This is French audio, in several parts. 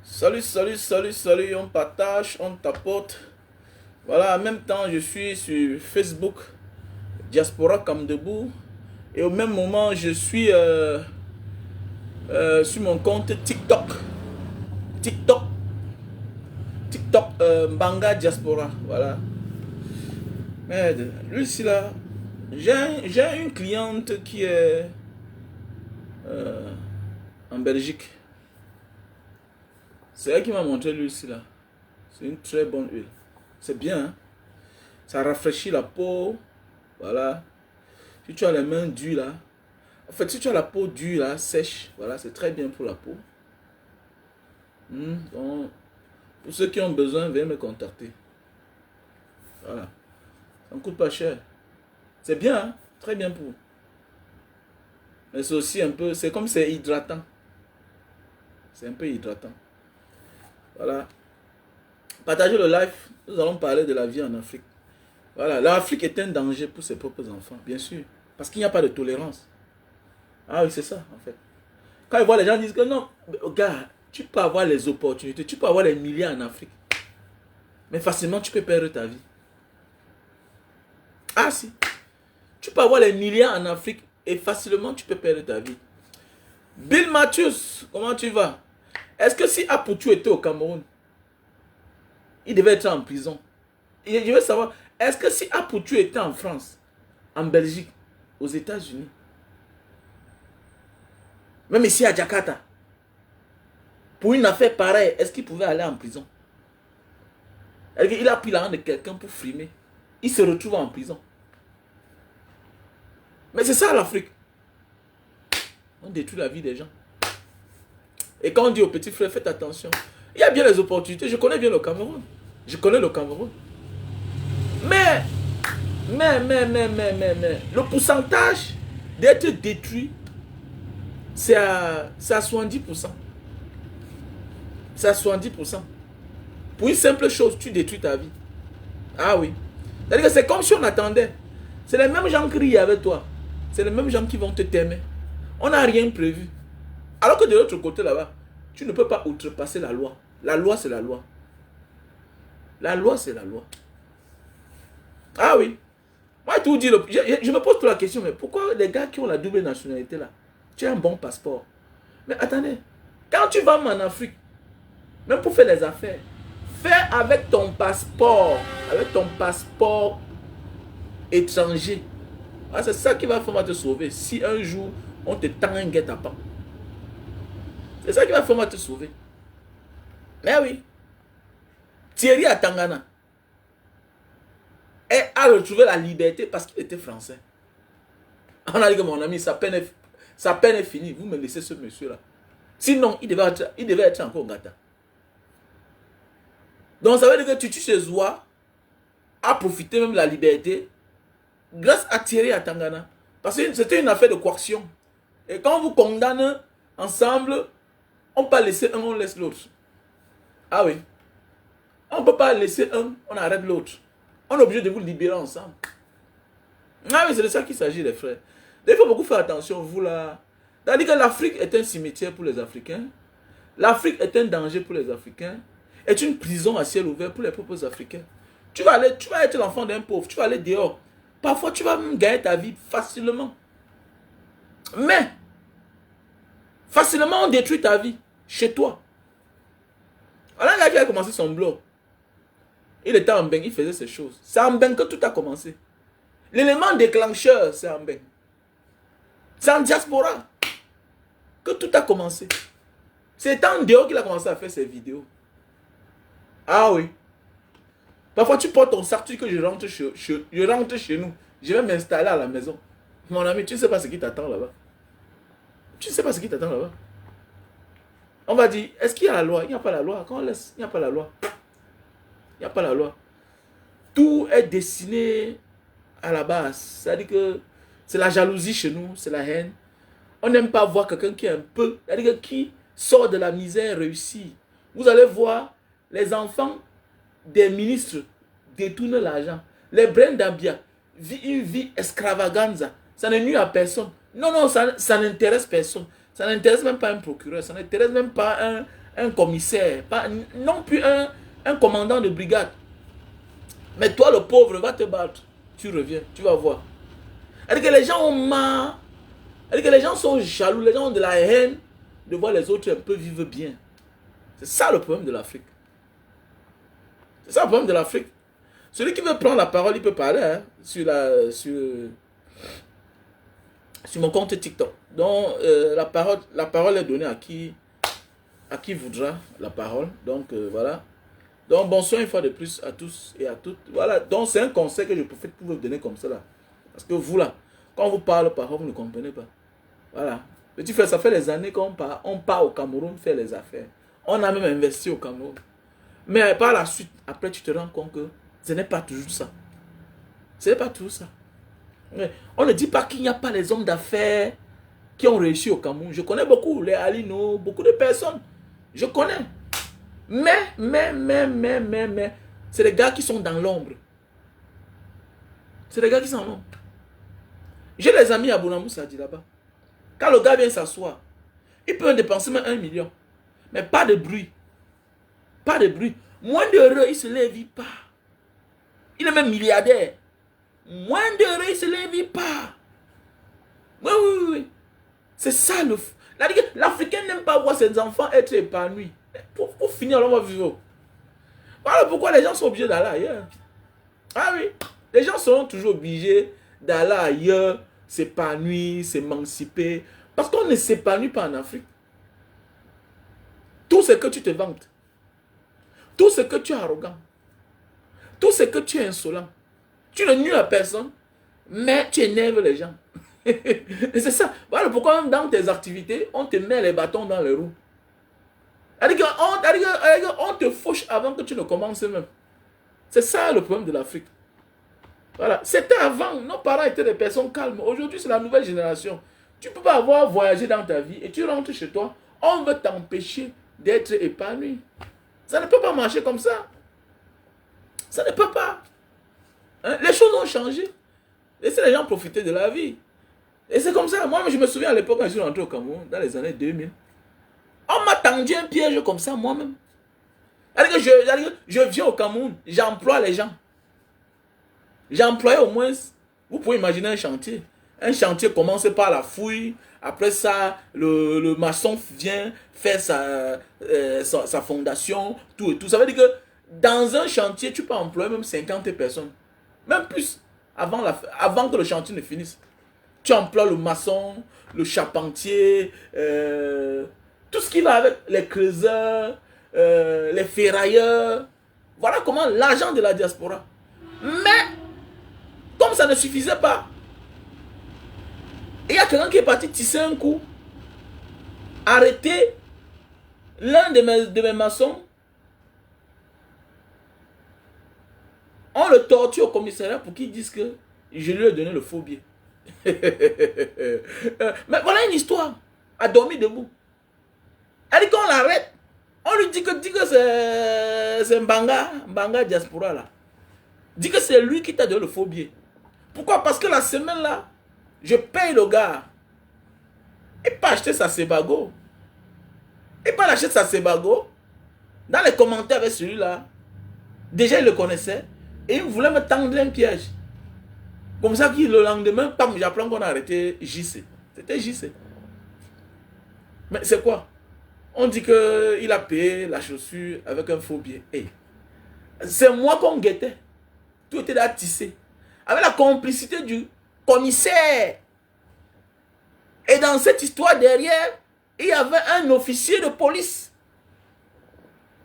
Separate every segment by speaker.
Speaker 1: Salut, salut, salut, salut, on partage, on tapote. Voilà, en même temps, je suis sur Facebook, Diaspora comme debout. Et au même moment, je suis sur mon compte TikTok. TikTok, Mbanga Diaspora. Voilà. Merde, lui ici là, j'ai une cliente qui est en Belgique. C'est elle qui m'a montré l'huile ici là. C'est une très bonne huile. C'est bien, hein? Ça rafraîchit la peau. Voilà. Si tu as les mains dures là. En fait, si tu as la peau dure là, sèche, voilà, c'est très bien pour la peau. Donc, pour ceux qui ont besoin, veuillez me contacter. Voilà. Ça ne coûte pas cher. C'est bien, hein? Très bien pour vous. Mais c'est aussi un peu, c'est comme c'est hydratant. C'est un peu hydratant. Voilà. Partagez le live. Nous allons parler de la vie en Afrique. Voilà. L'Afrique est un danger pour ses propres enfants, bien sûr. Parce qu'il n'y a pas de tolérance. Ah oui, c'est ça, en fait. Quand ils voient les gens disent que non, gars, tu peux avoir les opportunités, tu peux avoir les milliards en Afrique. Mais facilement, tu peux perdre ta vie. Ah si. Tu peux avoir les milliards en Afrique et facilement, tu peux perdre ta vie. Bill Matthews, comment tu vas? Est-ce que si Aputu était au Cameroun, il devait être en prison? Et je veux savoir, est-ce que si Aputu était en France, en Belgique, aux États-Unis, même ici à Jakarta, pour une affaire pareille, est-ce qu'il pouvait aller en prison? Il a pris l'argent de quelqu'un pour frimer. Il se retrouve en prison. Mais c'est ça l'Afrique. On détruit la vie des gens. Et quand on dit aux petits frères, faites attention. Il y a bien les opportunités. Je connais bien le Cameroun. Je connais le Cameroun. Mais, le pourcentage d'être détruit, c'est à 70%. C'est à 70%. Pour une simple chose, tu détruis ta vie. Ah oui. C'est-à-dire que c'est comme si on attendait. C'est les mêmes gens qui rient avec toi. C'est les mêmes gens qui vont te t'aimer. On n'a rien prévu. Alors que de l'autre côté là-bas, tu ne peux pas outrepasser la loi. La loi, c'est la loi. La loi, c'est la loi. Ah oui. Moi, tout dire, je me pose toute la question, mais pourquoi les gars qui ont la double nationalité là, tu as un bon passeport? Mais attendez, quand tu vas en Afrique, même pour faire les affaires, fais avec ton passeport étranger. Ah, c'est ça qui va vraiment te sauver. Si un jour, on te tend un guet-apens. C'est ça qui va vraiment te sauver. Mais oui. Thierry à Tangana a retrouvé la liberté parce qu'il était français. On a dit que mon ami, sa peine est finie. Vous me laissez ce monsieur-là. Sinon, il devait être encore gâteau. Donc, ça veut dire que Tutu Chezoua a profité même de la liberté grâce à Thierry à Tangana. Parce que c'était une affaire de coercion. Et quand on vous condamne ensemble, on ne peut pas laisser un, on laisse l'autre. Ah oui. On ne peut pas laisser un, on arrête l'autre. On est obligé de vous libérer ensemble. Ah oui, c'est de ça qu'il s'agit, les frères. Il faut beaucoup faire attention, vous là. C'est-à-dire que l'Afrique est un cimetière pour les Africains. L'Afrique est un danger pour les Africains. Est une prison à ciel ouvert pour les propres Africains. Tu vas être l'enfant d'un pauvre, tu vas aller dehors. Parfois, tu vas même gagner ta vie facilement. Mais, facilement, on détruit ta vie chez toi. Alors, un gars qui a commencé son blog, il était en Beng, il faisait ces choses. C'est en Beng que tout a commencé. L'élément déclencheur, c'est en Beng. C'est en diaspora que tout a commencé. C'est en dehors qu'il a commencé à faire ses vidéos. Ah oui. Parfois, tu portes ton sac, tu dis que je rentre chez nous. Je vais m'installer à la maison. Mon ami, tu ne sais pas ce qui t'attend là-bas. Tu ne sais pas ce qui t'attend là-bas. On va dire, est-ce qu'il y a la loi? Il n'y a pas la loi. Quand on laisse, il n'y a pas la loi. Il n'y a pas la loi. Tout est destiné à la base. C'est-à-dire que c'est la jalousie chez nous, c'est la haine. On n'aime pas voir quelqu'un qui est un peu, c'est-à-dire qui sort de la misère réussi. Vous allez voir les enfants des ministres détournent l'argent. Les Brendabia vivent une vie extravaganza. Ça ne nuit à personne. Non, non, ça n'intéresse personne. Ça n'intéresse même pas un procureur. Ça n'intéresse même pas un commissaire. Pas, non plus un commandant de brigade. Mais toi, le pauvre, va te battre. Tu reviens, tu vas voir. C'est-à-dire que les gens ont marre. C'est-à-dire que les gens sont jaloux. Les gens ont de la haine de voir les autres un peu vivre bien. C'est ça le problème de l'Afrique. C'est ça le problème de l'Afrique. Celui qui veut prendre la parole, il peut parler hein, sur mon compte TikTok. Donc, la parole est donnée à qui voudra la parole. Donc, voilà. Donc, bonsoir une fois de plus à tous et à toutes. Voilà. Donc, c'est un conseil que je peux faire pour vous donner comme ça là. Parce que vous là, quand on vous parle parole, vous ne comprenez pas. Voilà. Petit frère, ça fait des années qu'on part au Cameroun faire les affaires. On a même investi au Cameroun. Mais par la suite, après, tu te rends compte que ce n'est pas toujours ça. Ce n'est pas toujours ça. On ne dit pas qu'il n'y a pas les hommes d'affaires qui ont réussi au Cameroun. Je connais beaucoup, les Alino, beaucoup de personnes. Je connais. Mais, c'est les gars qui sont dans l'ombre. C'est les gars qui sont dans l'ombre. J'ai des amis à Bonamoussa dit là-bas. Quand le gars vient s'asseoir, il peut dépenser même 1 million. Mais pas de bruit. Pas de bruit. Moins d'heureux, il ne se lève pas. Il est même milliardaire. Moins d'heureux, il ne se lève pas. Oui. C'est ça le... L'Africain n'aime pas voir ses enfants être épanouis. Pour finir, on va vivre. Voilà pourquoi les gens sont obligés d'aller ailleurs. Ah oui. Les gens seront toujours obligés d'aller ailleurs, s'épanouir, s'émanciper. Parce qu'on ne s'épanouit pas en Afrique. Tout ce que tu te vantes, tout ce que tu es arrogant, tout ce que tu es insolent, tu ne nuis à personne, mais tu énerves les gens. Et c'est ça. Voilà pourquoi même dans tes activités, on te met les bâtons dans les roues. On te fauche avant que tu ne commences même. C'est ça le problème de l'Afrique. Voilà. C'était avant. Nos parents étaient des personnes calmes. Aujourd'hui, c'est la nouvelle génération. Tu ne peux pas avoir voyagé dans ta vie et tu rentres chez toi. On veut t'empêcher d'être épanoui. Ça ne peut pas marcher comme ça. Ça ne peut pas. Hein? Les choses ont changé. Laissez les gens profiter de la vie. Et c'est comme ça. Moi, je me souviens à l'époque quand je suis rentré au Cameroun, dans les années 2000. On m'a tendu un piège comme ça moi-même. Je viens au Cameroun, j'emploie les gens. J'emploie au moins, vous pouvez imaginer un chantier. Un chantier commence par la fouille. Après ça, le maçon vient faire sa fondation, tout et tout. Ça veut dire que dans un chantier, tu peux employer même 50 personnes. Même plus, avant que le chantier ne finisse. Tu emploies le maçon, le charpentier, tout ce qui va avec les creuseurs, les ferrailleurs. Voilà comment l'argent de la diaspora. Mais, comme ça ne suffisait pas, il y a quelqu'un qui est parti tisser un coup, arrêter l'un de mes maçons. On le torture au commissariat pour qu'il dise que je lui ai donné le faux billet. Mais voilà une histoire. A dormi debout. Elle dit qu'on l'arrête. On lui dit que c'est Mbanga diaspora là. Dit que c'est lui qui t'a donné le faux billet. Pourquoi? Parce que la semaine là, je paye le gars. Il peut acheter sa Sebago. Il peut acheter sa Sebago. Dans les commentaires avec celui-là, déjà il le connaissait. Et il voulait me tendre un piège. Comme ça, le lendemain, j'apprends qu'on a arrêté JC. C'était JC. Mais c'est quoi? On dit qu'il a payé la chaussure avec un faux billet. Hey. C'est moi qu'on guettait. Tout était là tissé. Avec la complicité du commissaire. Et dans cette histoire derrière, il y avait un officier de police.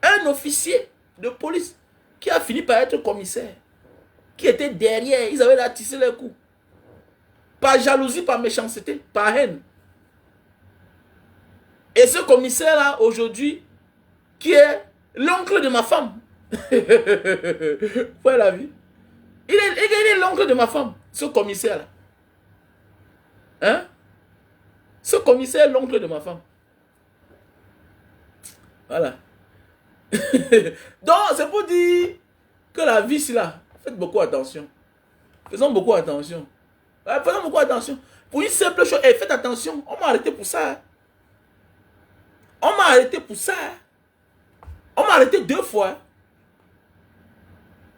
Speaker 1: Un officier de police qui a fini par être commissaire. Qui était derrière. Ils avaient là tissé les coups. Par jalousie, par méchanceté, par haine. Et ce commissaire-là, aujourd'hui, qui est l'oncle de ma femme. Voilà la vie. Il est l'oncle de ma femme, ce commissaire-là. Hein? Ce commissaire est l'oncle de ma femme. Voilà. Donc, c'est pour dire que la vie, c'est là. Faites beaucoup attention. Faisons beaucoup attention. Ouais, faisons beaucoup attention. Pour une simple chose, hey, faites attention. On m'a arrêté pour ça. Hein. On m'a arrêté pour ça. Hein. On m'a arrêté 2 fois.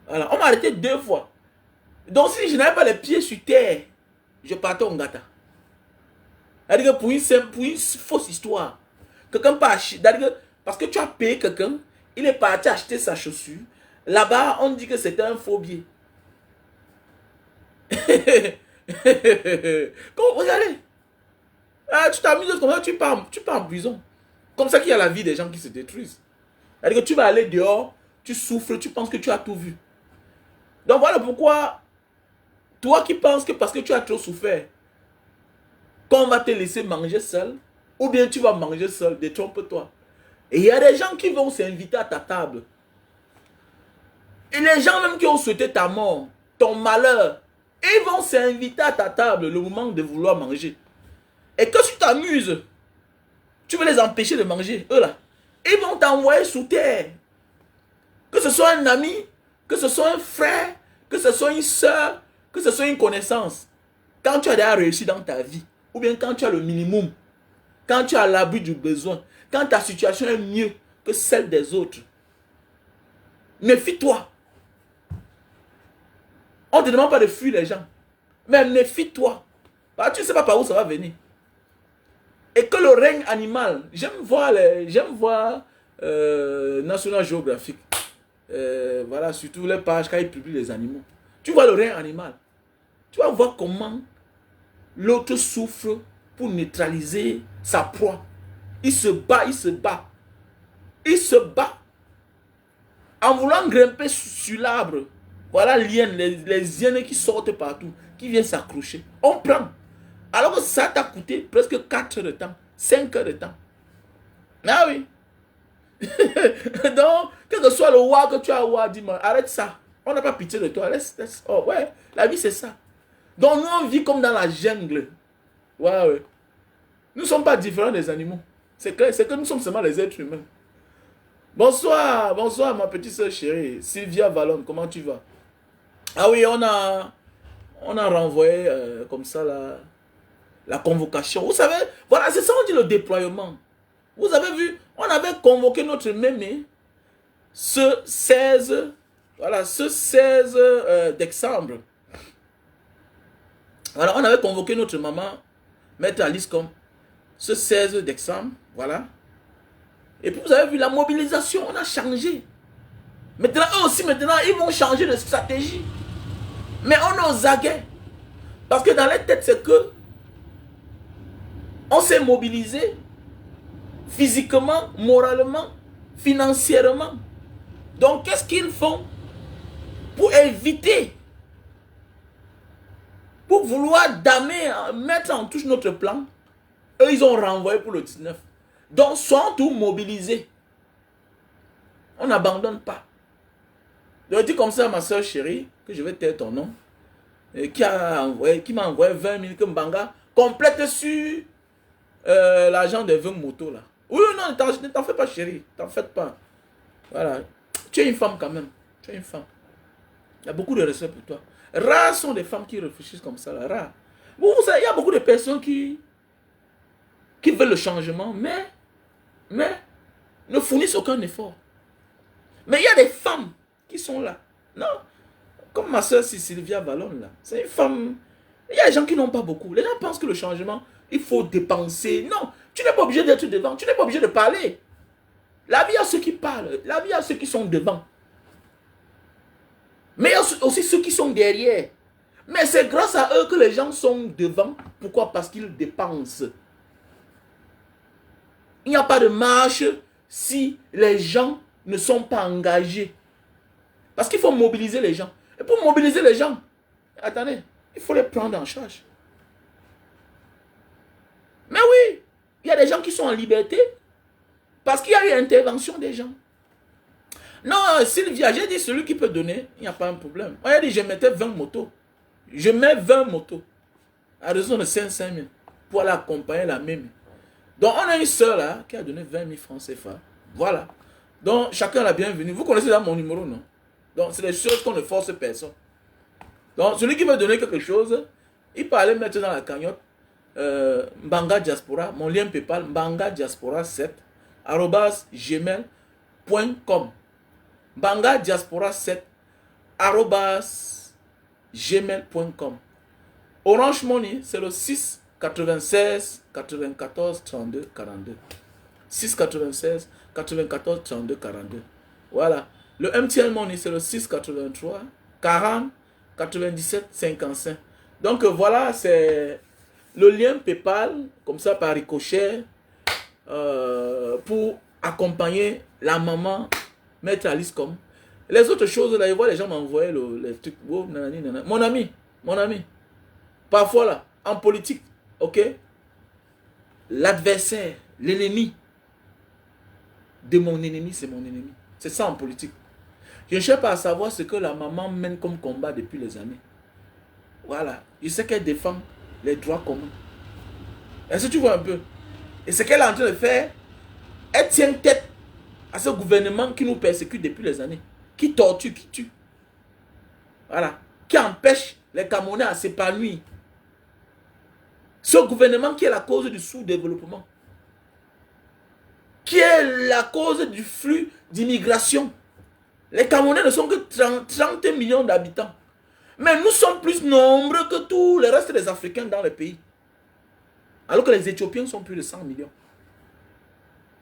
Speaker 1: Voilà, on m'a arrêté 2 fois. Donc, si je n'avais pas les pieds sur terre, je partais au Ngata. C'est-à-dire que pour une fausse histoire, quelqu'un peut acheter. Parce que tu as payé quelqu'un, il est parti acheter sa chaussure. Là-bas, on dit que c'était un faux billet. Regardez. Ah, tu t'amuses comme ça, tu pars en prison. Comme ça qu'il y a la vie des gens qui se détruisent. C'est-à-dire que tu vas aller dehors, tu souffres, tu penses que tu as tout vu. Donc voilà pourquoi, toi qui penses que parce que tu as trop souffert, qu'on va te laisser manger seul, ou bien tu vas manger seul, détrompe-toi. Et il y a des gens qui vont s'inviter à ta table. Et les gens même qui ont souhaité ta mort, ton malheur, ils vont s'inviter à ta table le moment de vouloir manger. Et que tu t'amuses, tu veux les empêcher de manger, eux là. Ils vont t'envoyer sous terre. Que ce soit un ami, que ce soit un frère, que ce soit une soeur, que ce soit une connaissance. Quand tu as déjà réussi dans ta vie, ou bien quand tu as le minimum, quand tu as l'abri du besoin, quand ta situation est mieux que celle des autres, méfie-toi. On ne te demande pas de fuir les gens. Mais méfie-toi. Tu ne sais pas par où ça va venir. Et que le règne animal, j'aime voir National Geographic. Voilà, surtout les pages quand ils publient les animaux. Tu vois le règne animal. Tu vas voir comment l'autre souffre pour neutraliser sa proie. Il se bat, il se bat. Il se bat. En voulant grimper sur l'arbre. Voilà les hyènes qui sortent partout, qui viennent s'accrocher. On prend. Alors que ça t'a coûté presque 4 heures de temps, 5 heures de temps. Ah oui. Donc, quel que soit le roi que tu as, roi, dis-moi, arrête ça. On n'a pas pitié de toi. Laisse. Oh ouais, la vie c'est ça. Donc nous on vit comme dans la jungle. Ouais. Nous ne sommes pas différents des animaux. C'est clair, c'est que nous sommes seulement les êtres humains. Bonsoir ma petite soeur chérie, Sylvia Vallon, comment tu vas? Ah oui, on a renvoyé comme ça la convocation. Vous savez, voilà, c'est ça on dit le déploiement. Vous avez vu, on avait convoqué notre mémé ce 16 décembre. Voilà, on avait convoqué notre maman, Maître Alice comme ce 16 décembre, voilà. Et puis vous avez vu la mobilisation, on a changé. Maintenant, eux aussi, ils vont changer de stratégie. Mais on est aux aguets. Parce que dans les têtes, c'est que on s'est mobilisé physiquement, moralement, financièrement. Donc, qu'est-ce qu'ils font pour éviter, pour vouloir damer, mettre en touche notre plan? Eux, ils ont renvoyé pour le 19. Donc, sont tous mobilisés. On n'abandonne pas. Je dis comme ça à ma soeur chérie, que je vais taire ton nom, qui m'a envoyé 20 000 Mbanga, complète sur l'argent des 20 motos là. Oui, non, ne t'en fais pas chérie, t'en fais pas. Voilà. Tu es une femme quand même. Tu es une femme. Il y a beaucoup de respect pour toi. Rares sont les femmes qui réfléchissent comme ça là, rares. Vous savez, il y a beaucoup de personnes qui veulent le changement, mais ne fournissent aucun effort. Mais il y a des femmes qui sont là. Non. Comme ma soeur Sylvia Vallon là. C'est une femme. Il y a des gens qui n'ont pas beaucoup. Les gens pensent que le changement, il faut dépenser. Non. Tu n'es pas obligé d'être devant. Tu n'es pas obligé de parler. La vie a ceux qui parlent. La vie a ceux qui sont devant. Mais il y a aussi ceux qui sont derrière. Mais c'est grâce à eux que les gens sont devant. Pourquoi? Parce qu'ils dépensent. Il n'y a pas de marche si les gens ne sont pas engagés. Parce qu'il faut mobiliser les gens. Et pour mobiliser les gens, il faut les prendre en charge. Mais oui, il y a des gens qui sont en liberté parce qu'il y a eu intervention des gens. Non, Sylvia, j'ai dit celui qui peut donner, il n'y a pas un problème. On a dit je mettais 20 motos. Je mets 20 motos à raison de 500 000 pour aller accompagner la même. Donc on a une soeur là qui a donné 20 000 francs CFA. Voilà. Donc chacun la bienvenue. Vous connaissez là mon numéro, non? Donc c'est des choses qu'on ne force personne. Donc celui qui veut donner quelque chose, il peut aller mettre dans la cagnotte Mbanga Diaspora, mon lien PayPal, Mbanga Diaspora 7 @gmail.com. Mbanga Diaspora 7 @gmail.com. Orange Money, c'est le 6 96 94 32 42. 6 96 94 32 42. Voilà. Le MTN Money, c'est le 6 83 40 97 55. Donc voilà, c'est le lien PayPal, comme ça par ricochet, pour accompagner la maman, Maître Alice comme. Les autres choses, là, je vois les gens m'envoyer les trucs. Oh, nanani, nanana. Mon ami, parfois là, en politique, ok, l'adversaire, l'ennemi de mon ennemi, c'est mon ennemi. C'est ça en politique. Je ne cherche pas à savoir ce que la maman mène comme combat depuis les années. Voilà. Je sais qu'elle défend les droits communs. Est-ce que tu vois un peu? Et ce qu'elle est en train de faire, elle tient tête à ce gouvernement qui nous persécute depuis les années. Qui torture, qui tue. Voilà. Qui empêche les Camerounais à s'épanouir. Ce gouvernement qui est la cause du sous-développement. Qui est la cause du flux d'immigration. Les Camerounais ne sont que 30 millions d'habitants. Mais nous sommes plus nombreux que tous les restes des Africains dans le pays. Alors que les Éthiopiens sont plus de 100 millions.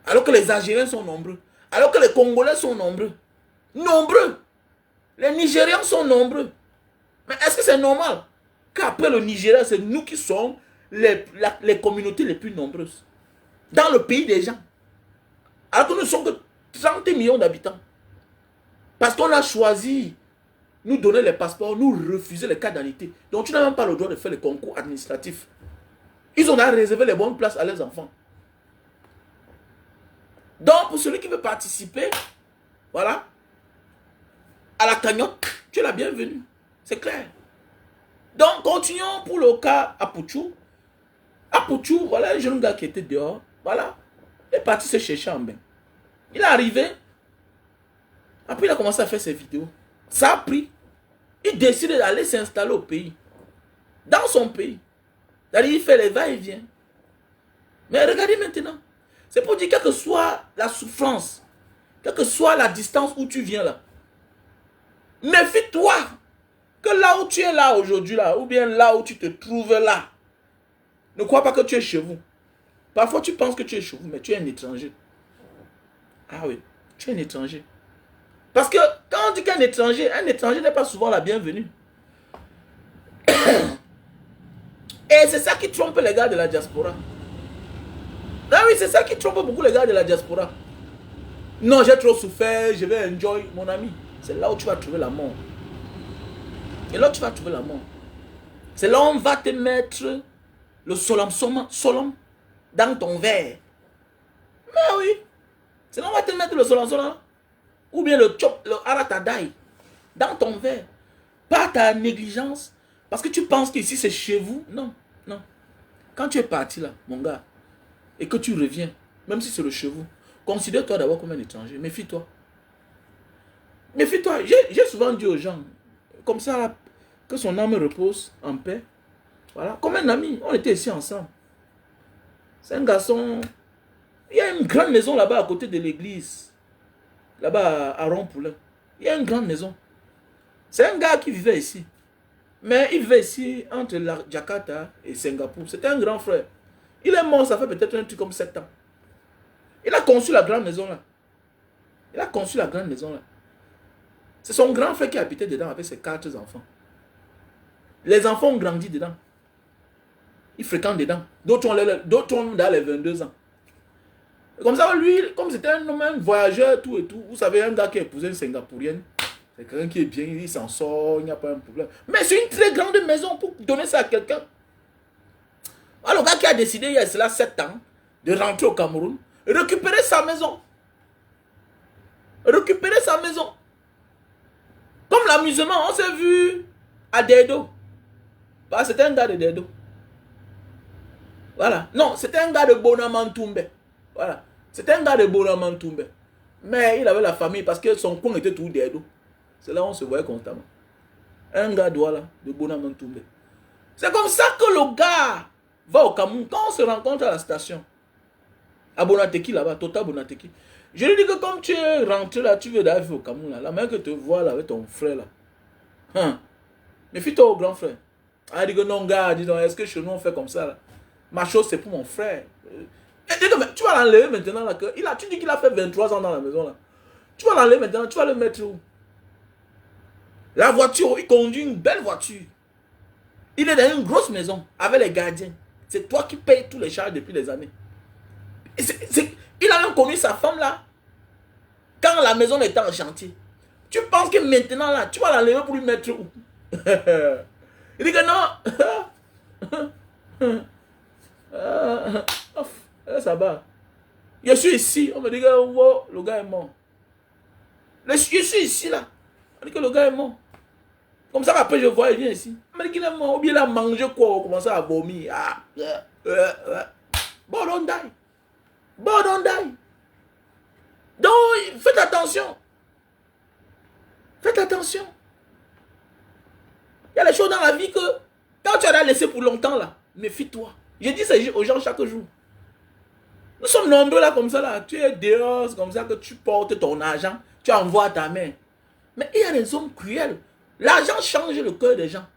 Speaker 1: Alors que les Algériens sont nombreux. Alors que les Congolais sont nombreux. Nombreux. Les Nigérians sont nombreux. Mais est-ce que c'est normal qu'après le Nigeria, c'est nous qui sommes les communautés les plus nombreuses dans le pays des gens? Alors que nous ne sommes que 30 millions d'habitants. Parce qu'on a choisi nous donner les passeports, nous refuser les cartes d'identité. Donc tu n'as même pas le droit de faire les concours administratifs. Ils ont réservé les bonnes places à leurs enfants. Donc pour celui qui veut participer, voilà, à la cagnotte, tu es la bienvenue. C'est clair. Donc continuons pour le cas Apouchou. Apouchou, voilà un jeune gars qui était dehors. Voilà. Il est parti se chercher en bain. Il est arrivé. Après il a commencé à faire ses vidéos. Ça a pris. Il décide d'aller s'installer au pays. Dans son pays. C'est-à-dire il fait les va-et-vient. Mais regardez maintenant. C'est pour dire quelle que soit la souffrance, quelle que soit la distance où tu viens là. Méfie-toi que là où tu es là aujourd'hui là, ou bien là où tu te trouves là, ne crois pas que tu es chez vous. Parfois tu penses que tu es chez vous, mais tu es un étranger. Ah oui, tu es un étranger. Parce que quand on dit qu'un étranger n'est pas souvent la bienvenue. Et c'est ça qui trompe les gars de la diaspora. Ah oui, c'est ça qui trompe beaucoup les gars de la diaspora. Non, j'ai trop souffert, je vais enjoy, mon ami. C'est là où tu vas trouver la mort. Et là où tu vas trouver la mort. C'est là où on va te mettre le solom dans ton verre. Mais oui. C'est là où on va te mettre le solom ou bien le chop, le aratadai dans ton verre. Pas ta négligence. Parce que tu penses qu'ici c'est chez vous. Non, non. Quand tu es parti là, mon gars, et que tu reviens, même si c'est le chez vous, considère-toi d'abord comme un étranger. Méfie-toi. Méfie-toi. J'ai souvent dit aux gens, comme ça, là, que son âme repose en paix. Voilà. Comme un ami, on était ici ensemble. C'est un garçon. Il y a une grande maison là-bas à côté de l'église. Là-bas à Rond-Poulain. Il y a une grande maison. C'est un gars qui vivait ici. Mais il vivait ici entre la Jakarta et Singapour. C'était un grand frère. Il est mort, ça fait peut-être un truc comme 7 ans. Il a conçu la grande maison là. Il a conçu la grande maison là. C'est son grand frère qui habitait dedans avec ses 4 enfants. Les enfants ont grandi dedans. Ils fréquentent dedans. D'autres ont dans les 22 ans. Comme ça, lui, comme c'était un homme, un voyageur, tout et tout. Vous savez, un gars qui a épousé une Singapourienne. C'est quelqu'un qui est bien, il s'en sort, il n'y a pas un problème. Mais c'est une très grande maison pour donner ça à quelqu'un. Alors, le gars qui a décidé, il y a cela 7 ans, de rentrer au Cameroun, récupérer sa maison. Récupérer sa maison. Comme l'amusement, on s'est vu à Dedo. Bah, c'était un gars de Dedo. Voilà. Non, c'était un gars de Bonamantoumbe. Voilà. C'était un gars de Bonamantoumbe. Mais il avait la famille parce que son coin était tout Dedo. C'est là où on se voyait constamment. Un gars de Bonamantoumbe. C'est comme ça que le gars va au Cameroun. Quand on se rencontre à la station, à Bonateki là-bas, Total Bonateki, je lui dis que comme tu es rentré là, tu veux d'aller au Cameroun là, la mère que te voit là avec ton frère là. Hein? Méfie-toi au grand frère. Ah, il dit que non, gars, dis donc, est-ce que chez nous on fait comme ça là? Ma chose c'est pour mon frère. Tu vas l'enlever maintenant là. Tu dis qu'il a fait 23 ans dans la maison là. Tu vas l'enlever maintenant, tu vas le mettre où? La voiture, il conduit une belle voiture. Il est dans une grosse maison avec les gardiens. C'est toi qui payes tous les charges depuis des années. Il a même connu sa femme là. Quand la maison était en chantier. Tu penses que maintenant là, tu vas l'enlever pour lui mettre où? Il dit que non. Ça va. Je suis ici. On me dit que wow, le gars est mort. Je suis ici là. On dit que le gars est mort. Comme ça après je vois, il vient ici. On me dit qu'il est mort. Ou bien il a mangé quoi? On commence à vomir. Bon, don't die. Bon, don't die. Donc, faites attention. Faites attention. Il y a des choses dans la vie que quand tu as laissé pour longtemps là, méfie-toi. Je dis ça aux gens chaque jour. Nous sommes nombreux là comme ça là. Tu es dehors, c'est comme ça que tu portes ton argent, tu envoies à ta mère. Mais il y a des hommes cruels. L'argent change le cœur des gens.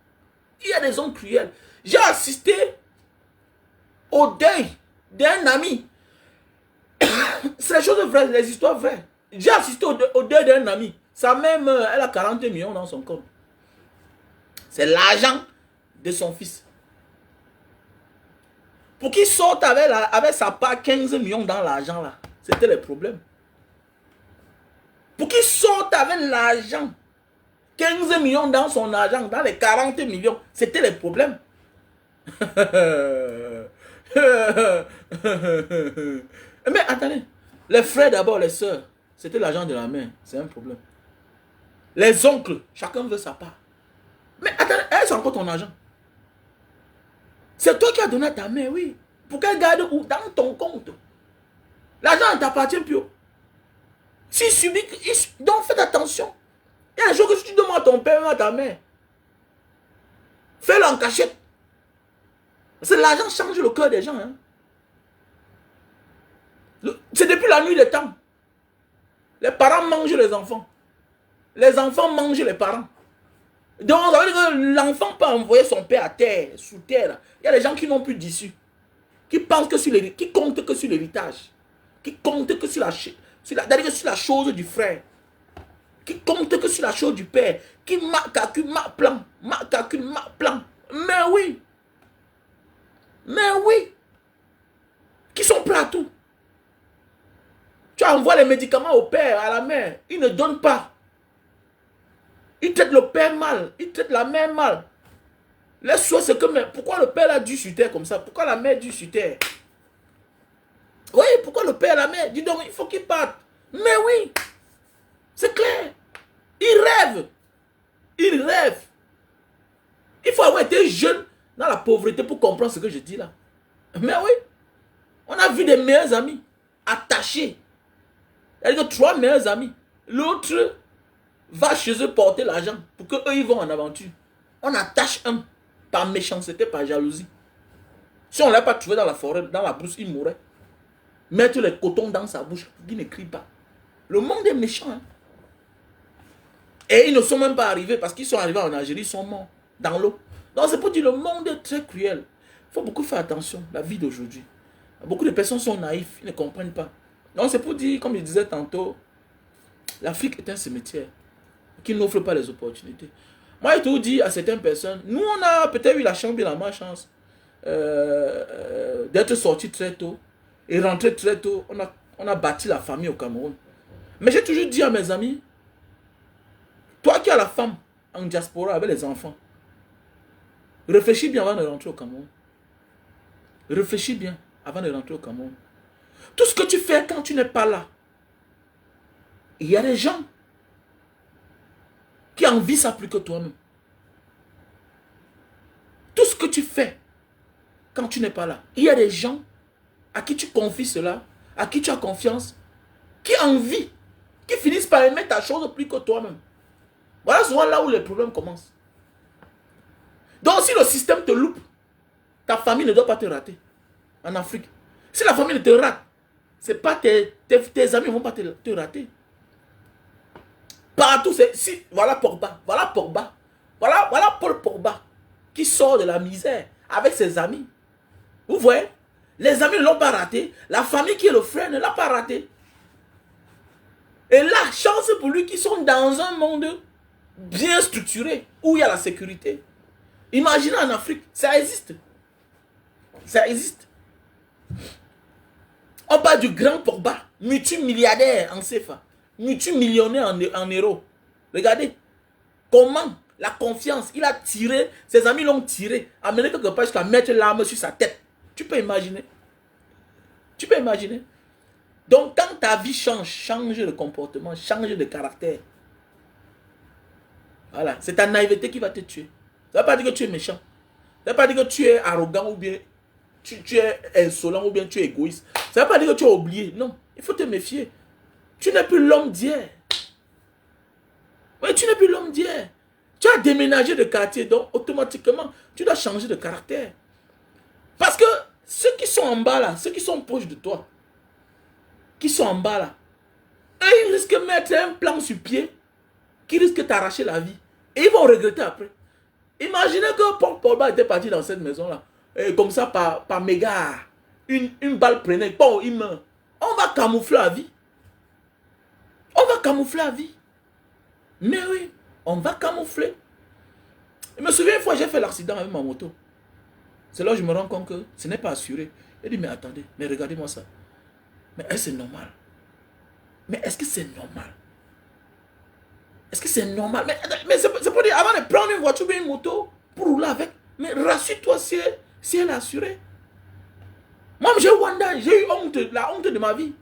Speaker 1: Il y a des hommes cruels. J'ai assisté au deuil d'un ami. C'est les choses vraies, les histoires vraies. J'ai assisté au deuil d'un ami. Sa mère, elle a 40 millions dans son compte. C'est l'argent de son fils. Pour qu'il sorte avec sa part 15 millions dans l'argent là, c'était le problème. Pour qu'il sorte avec l'argent, 15 millions dans son argent, dans les 40 millions, c'était le problème. Mais attendez, les frères d'abord, les soeurs, c'était l'argent de la mère, c'est un problème. Les oncles, chacun veut sa part. Mais attendez, est-ce encore ton argent? C'est toi qui as donné à ta mère, oui. Pour qu'elle garde où? Dans ton compte. L'argent ne t'appartient plus. Si subit, donc faites attention. Il y a un jour que tu demandes à ton père ou à ta mère, fais-le en cachette. Parce que l'argent change le cœur des gens. Hein. C'est depuis la nuit des temps. Les parents mangent les enfants. Les enfants mangent les parents. Donc, ça veut dire que l'enfant peut envoyer son père à terre, sous terre. Il y a des gens qui n'ont plus d'issue. Qui pensent que sur l'héritage, qui comptent que sur l'héritage. Qui comptent que sur la chose du frère. Qui comptent que sur la chose du père. Qui calcule ma plan. Mais oui. Mais oui. Qui sont prêts à tout. Tu envoies les médicaments au père, à la mère. Ils ne donnent pas. Il traite le père mal, il traite la mère mal. Laisse soit ce que, mais pourquoi le père a dû sur terre comme ça? Pourquoi la mère dû sur terre? Oui, pourquoi le père et la mère? Dis donc, il faut qu'ils partent. Mais oui, c'est clair. Il rêve. Il rêve. Il faut avoir été jeune dans la pauvreté pour comprendre ce que je dis là. Mais oui, on a vu des meilleurs amis attachés. C'est-à-dire que 3 meilleurs amis. L'autre va chez eux porter l'argent pour qu'eux ils vont en aventure. On attache un par méchanceté, par jalousie. Si on ne l'a pas trouvé dans la forêt, dans la brousse, il mourrait. Mettre les cotons dans sa bouche pour qu'il ne crie pas. Le monde est méchant. Hein? Et ils ne sont même pas arrivés parce qu'ils sont arrivés en Algérie, ils sont morts dans l'eau. Donc c'est pour dire le monde est très cruel. Il faut beaucoup faire attention, la vie d'aujourd'hui. Beaucoup de personnes sont naïfs, ils ne comprennent pas. Donc c'est pour dire, comme je disais tantôt, l'Afrique est un cimetière qui n'offre pas les opportunités. Moi, je te dis à certaines personnes, nous, on a peut-être eu la chance et la malchance d'être sortis très tôt et rentrer très tôt. On a bâti la famille au Cameroun. Mais j'ai toujours dit à mes amis, toi qui as la femme en diaspora avec les enfants, réfléchis bien avant de rentrer au Cameroun. Réfléchis bien avant de rentrer au Cameroun. Tout ce que tu fais quand tu n'es pas là, il y a des gens qui envient ça plus que toi-même. Tout ce que tu fais quand tu n'es pas là, il y a des gens à qui tu confies cela, à qui tu as confiance, qui envient, qui finissent par aimer ta chose plus que toi-même. Voilà souvent là où les problèmes commencent. Donc si le système te loupe, ta famille ne doit pas te rater. En Afrique. Si la famille ne te rate, c'est pas tes amis ne vont pas te rater. Partout, voilà Pogba. Voilà Pogba. Voilà Paul Pogba qui sort de la misère avec ses amis. Vous voyez? Les amis ne l'ont pas raté. La famille qui est le frère ne l'a pas raté. Et là, chance pour lui qui sont dans un monde bien structuré où il y a la sécurité. Imaginez en Afrique, ça existe. Ça existe. On parle du grand Pogba, multimilliardaire en CFA, multimillionnaire en euros. Regardez comment la confiance, il a tiré, ses amis l'ont tiré, amené quelque part jusqu'à mettre l'arme sur sa tête. Tu peux imaginer? Tu peux imaginer? Donc quand ta vie change de comportement, change de caractère. Voilà, c'est ta naïveté qui va te tuer. Ça ne veut pas dire que tu es méchant. Ça ne veut pas dire que tu es arrogant ou bien tu es insolent ou bien tu es égoïste. Ça ne veut pas dire que tu as oublié. Non, il faut te méfier. Tu n'es plus l'homme d'hier. Oui, tu n'es plus l'homme d'hier. Tu as déménagé de quartier, donc automatiquement, tu dois changer de caractère. Parce que ceux qui sont en bas là, ceux qui sont proches de toi, qui sont en bas là, eux, ils risquent de mettre un plan sur pied qui risque de t'arracher la vie. Et ils vont regretter après. Imaginez que Paul Pogba était parti dans cette maison-là. Et comme ça, par méga, une balle prenait. Bon, il meurt. On va camoufler la vie. On va camoufler la vie. Mais oui, on va camoufler. Je me souviens une fois, j'ai fait l'accident avec ma moto. C'est là que je me rends compte que ce n'est pas assuré. Je dis, mais attendez, mais regardez-moi ça. Mais est-ce que c'est normal? Mais est-ce que c'est normal? Est-ce que c'est normal? Mais c'est pour dire, avant de prendre une voiture ou une moto pour rouler avec, mais rassure-toi si elle est assurée. Moi, j'ai eu honte, la honte de ma vie.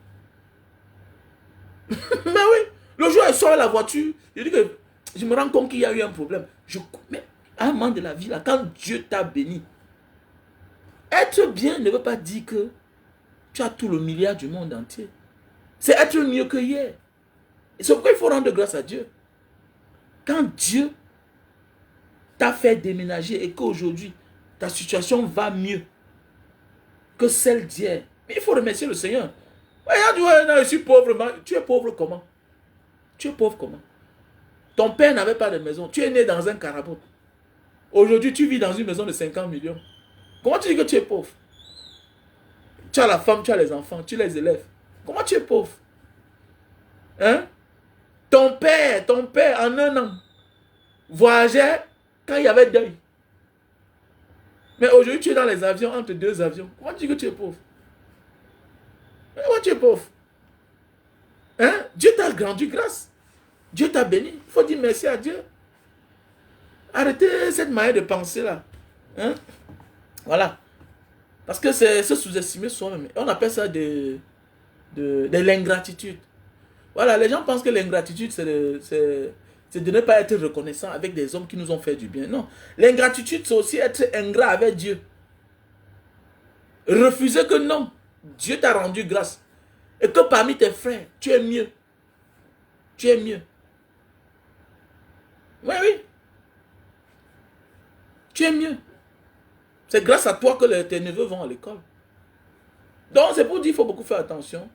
Speaker 1: Mais oui, le jour où elle sort la voiture, je dis que je me rends compte qu'il y a eu un problème. Mais à un moment de la vie, là, quand Dieu t'a béni, être bien ne veut pas dire que tu as tout le milliard du monde entier. C'est être mieux que hier. Et c'est pourquoi il faut rendre grâce à Dieu. Quand Dieu t'a fait déménager et qu'aujourd'hui, ta situation va mieux que celle d'hier, mais il faut remercier le Seigneur. Ouais, non, je suis pauvre. Tu es pauvre comment? Tu es pauvre comment? Ton père n'avait pas de maison. Tu es né dans un carabote. Aujourd'hui, tu vis dans une maison de 50 millions. Comment tu dis que tu es pauvre? Tu as la femme, tu as les enfants, tu les élèves. Comment tu es pauvre? Hein? Ton père, en un an, voyageait quand il y avait deuil. Mais aujourd'hui, tu es dans les avions, entre deux avions. Comment tu dis que tu es pauvre? Comment tu es pauvre? Hein? Dieu t'a rendu grâce. Dieu t'a béni. Il faut dire merci à Dieu. Arrêtez cette manière de penser là. Hein? Voilà. Parce que c'est se sous-estimer soi-même. On appelle ça de l'ingratitude. Voilà, les gens pensent que l'ingratitude, c'est de ne pas être reconnaissant avec des hommes qui nous ont fait du bien. Non. L'ingratitude, c'est aussi être ingrat avec Dieu. Refuser que non, Dieu t'a rendu grâce. Et que parmi tes frères, tu es mieux. Tu es mieux. Oui, oui. Tu es mieux. C'est grâce à toi que tes neveux vont à l'école. Donc, c'est pour dire qu'il faut beaucoup faire attention.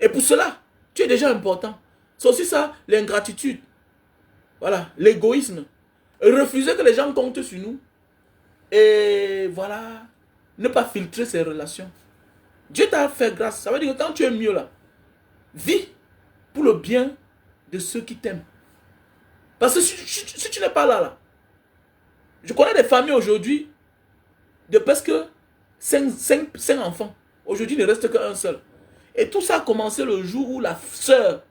Speaker 1: Et pour cela, tu es déjà important. C'est aussi ça, l'ingratitude. Voilà, l'égoïsme. Refuser que les gens comptent sur nous. Et voilà, ne pas filtrer ses relations. Dieu t'a fait grâce. Ça veut dire que quand tu es mieux là, vis pour le bien de ceux qui t'aiment. Parce que si tu n'es pas là, je connais des familles aujourd'hui de presque 5 enfants. Aujourd'hui, il ne reste qu'un seul. Et tout ça a commencé le jour où la soeur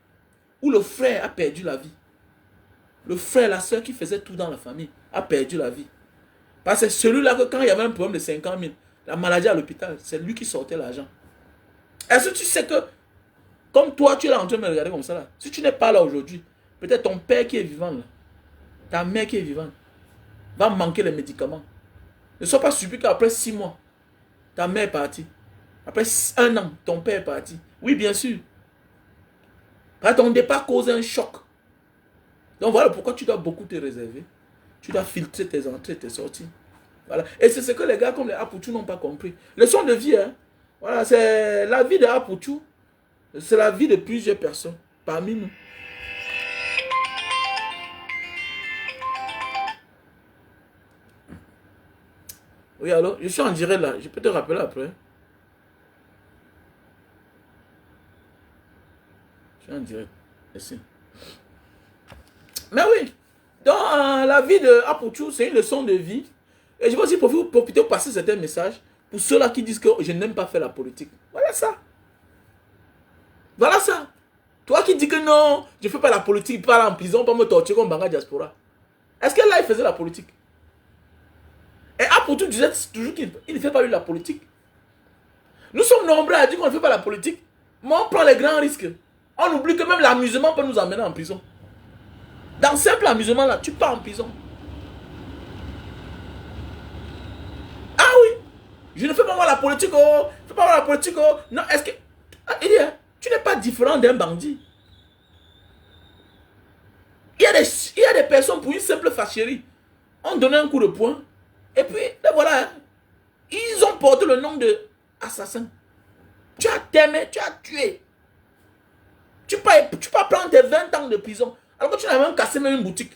Speaker 1: ou le frère a perdu la vie. Le frère, la soeur qui faisait tout dans la famille a perdu la vie. Parce que c'est celui-là que quand il y avait un problème de 50 000, la maladie à l'hôpital, c'est lui qui sortait l'argent. Est-ce que tu sais que, comme toi, tu es là en train de me regarder comme ça là, si tu n'es pas là aujourd'hui, peut-être ton père qui est vivant là, ta mère qui est vivante, va manquer les médicaments. Ne sois pas surpris qu'après 6 mois, ta mère est partie. Après 1 an, ton père est parti. Oui, bien sûr. Ton départ cause un choc. Donc voilà pourquoi tu dois beaucoup te réserver. Tu dois filtrer tes entrées, tes sorties. Voilà. Et c'est ce que les gars comme les Apouchou n'ont pas compris. Leçon de vie, hein. Voilà, c'est la vie de Apouchou. C'est la vie de plusieurs personnes parmi nous. Oui, alors, je suis en direct là. Je peux te rappeler après. Je suis en direct. Merci. Mais oui. Donc, la vie de Apouchou, c'est une leçon de vie. Et je vais aussi profiter pour passer certains messages pour ceux-là qui disent que je n'aime pas faire la politique. Voilà ça. Voilà ça. Toi qui dis que non, je ne fais pas la politique, pas aller en prison, pas me torturer comme Banga Diaspora. Est-ce que là, il faisait la politique? Et Apouchou disait toujours qu'il ne fait pas la politique. Nous sommes nombreux à dire qu'on ne fait pas la politique, mais on prend les grands risques. On oublie que même l'amusement peut nous amener en prison. Dans simple amusement là, tu pars en prison. Ah oui, je ne fais pas moi la politique, oh, je ne fais pas moi la politique, oh. Non, est-ce que... tu n'es pas différent d'un bandit. Il y a des personnes pour une simple fâcherie. On donnait un coup de poing, et puis, ben voilà, hein, ils ont porté le nom de assassin. Tu as t'aimé, tu as tué. Tu peux pas prendre tes 20 ans de prison, alors que tu n'as même cassé même une boutique.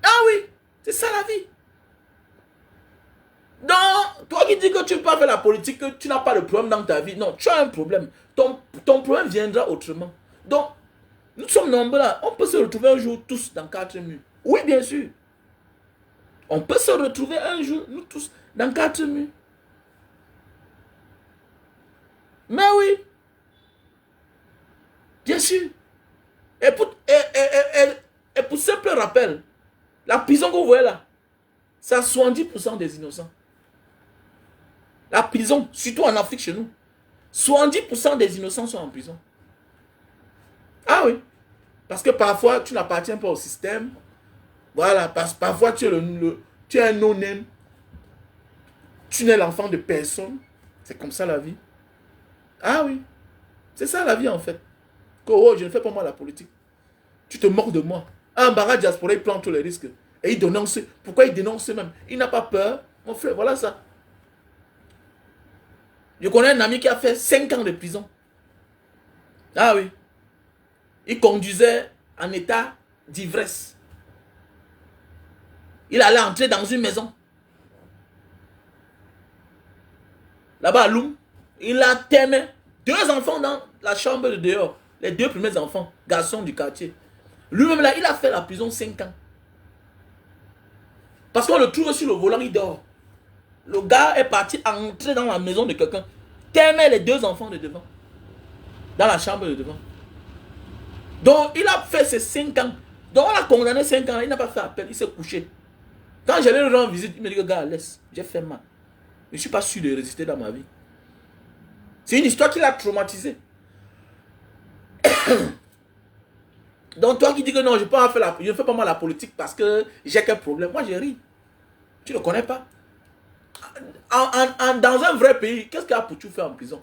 Speaker 1: Ah oui, c'est ça la vie. Donc, toi qui dis que tu ne peux pas faire la politique, que tu n'as pas de problème dans ta vie, non, tu as un problème. Ton problème viendra autrement. Donc, nous sommes nombreux là. On peut se retrouver un jour tous dans 4 murs. Oui, bien sûr. On peut se retrouver un jour, nous tous, dans 4 murs. Mais oui. Bien sûr. Et pour simple rappel, la prison que vous voyez là, c'est à 70% des innocents. La prison, surtout en Afrique chez nous, 70% des innocents sont en prison. Ah oui. Parce que parfois, tu n'appartiens pas au système. Voilà, parfois, tu es un non-name. Tu n'es l'enfant de personne. C'est comme ça la vie. Ah oui. C'est ça la vie en fait. Que, oh, je ne fais pas moi la politique. Tu te moques de moi. Un Banga Diaspora, il prend tous les risques. Et il dénonce. Pourquoi il dénonce même? Il n'a pas peur. Mon frère, voilà ça. Je connais un ami qui a fait 5 ans de prison. Ah oui. Il conduisait en état d'ivresse. Il allait entrer dans une maison. Là-bas à Loum, il a terminé 2 enfants dans la chambre de dehors. Les 2 premiers enfants, garçons du quartier. Lui-même là, il a fait la prison 5 ans. Parce qu'on le trouve sur le volant, il dort. Le gars est parti entrer dans la maison de quelqu'un. Terminer les 2 enfants de devant. Dans la chambre de devant. Donc, il a fait ses 5 ans. Donc, on l'a condamné 5 ans. Il n'a pas fait appel. Il s'est couché. Quand j'allais le rendre visite, il me dit que gars, laisse. J'ai fait mal. Je ne suis pas sûr de résister dans ma vie. C'est une histoire qui l'a traumatisé. Donc, toi qui dis que non, je ne fais pas mal la politique parce que j'ai quel problème. Moi, j'ai ri. Tu ne le connais pas. Dans un vrai pays, qu'est-ce qu'Apouchou fait en prison?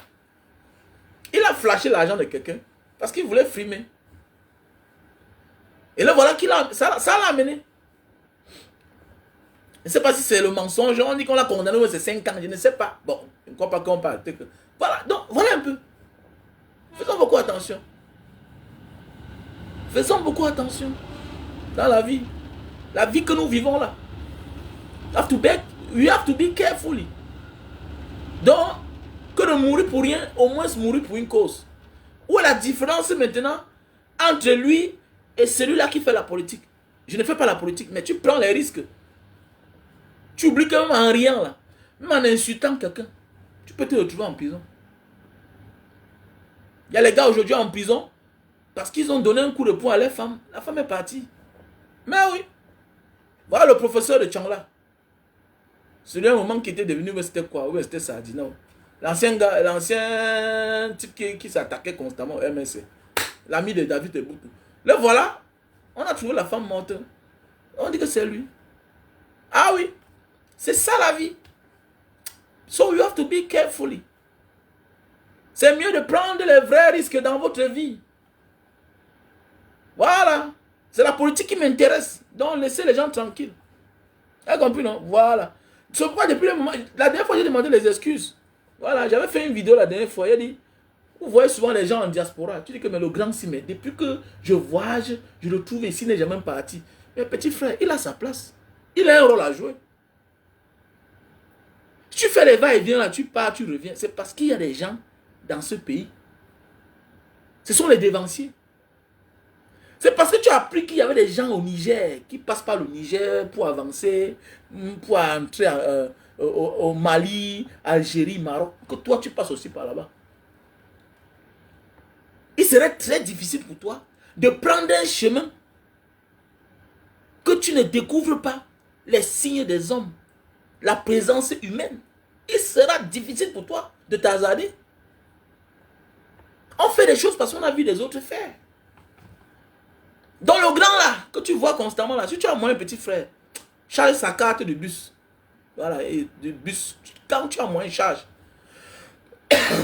Speaker 1: Il a flashé l'argent de quelqu'un parce qu'il voulait frimer. Et là, voilà ça l'a amené. Je ne sais pas si c'est le mensonge. On dit qu'on l'a condamné, mais c'est 5 ans. Je ne sais pas. Bon, je ne crois pas qu'on parle. Voilà, donc, voilà un peu. Faisons beaucoup attention. Faisons beaucoup attention. Dans la vie. La vie que nous vivons là. We have to be carefully. Donc, que de mourir pour rien, au moins mourir pour une cause. Où est la différence maintenant entre lui et celui-là qui fait la politique? Je ne fais pas la politique, mais tu prends les risques. Tu oublies que même en riant là, même en insultant quelqu'un, tu peux te retrouver en prison. Il y a les gars aujourd'hui en prison parce qu'ils ont donné un coup de poing à leur femme. La femme est partie. Mais oui. Voilà le professeur de Tchangla. C'est un moment qui était devenu, c'était quoi? Oui, c'était Sardina. l'ancien type qui s'attaquait constamment au MSC. L'ami de David Eboutou. Le voilà, on a trouvé la femme morte. On dit que c'est lui. Ah oui, c'est ça la vie. So you have to be carefully. C'est mieux de prendre les vrais risques dans votre vie. Voilà. C'est la politique qui m'intéresse. Donc laissez les gens tranquilles. Vous avez compris, non? Voilà. C'est pourquoi depuis le moment, la dernière fois j'ai demandé les excuses. Voilà, j'avais fait une vidéo la dernière fois. Il a dit, vous voyez souvent les gens en diaspora. Tu dis que mais le grand Simé, depuis que je voyage, je le trouve ici, il n'est jamais parti. Mais petit frère, il a sa place. Il a un rôle à jouer. Si tu fais les va-et-vient là, tu pars, tu reviens. C'est parce qu'il y a des gens dans ce pays. Ce sont les dévanciers. C'est parce que tu as appris qu'il y avait des gens au Niger qui passent par le Niger pour avancer, pour entrer au Mali, Algérie, Maroc, que toi tu passes aussi par là-bas. Il serait très difficile pour toi de prendre un chemin que tu ne découvres pas les signes des hommes, la présence humaine. Il sera difficile pour toi de t'hasarder. On fait des choses parce qu'on a vu les autres faire. Dans le grand là, que tu vois constamment là, si tu as moins un petit frère, charge sa carte de bus. Voilà, et de bus, quand tu as moins, charge.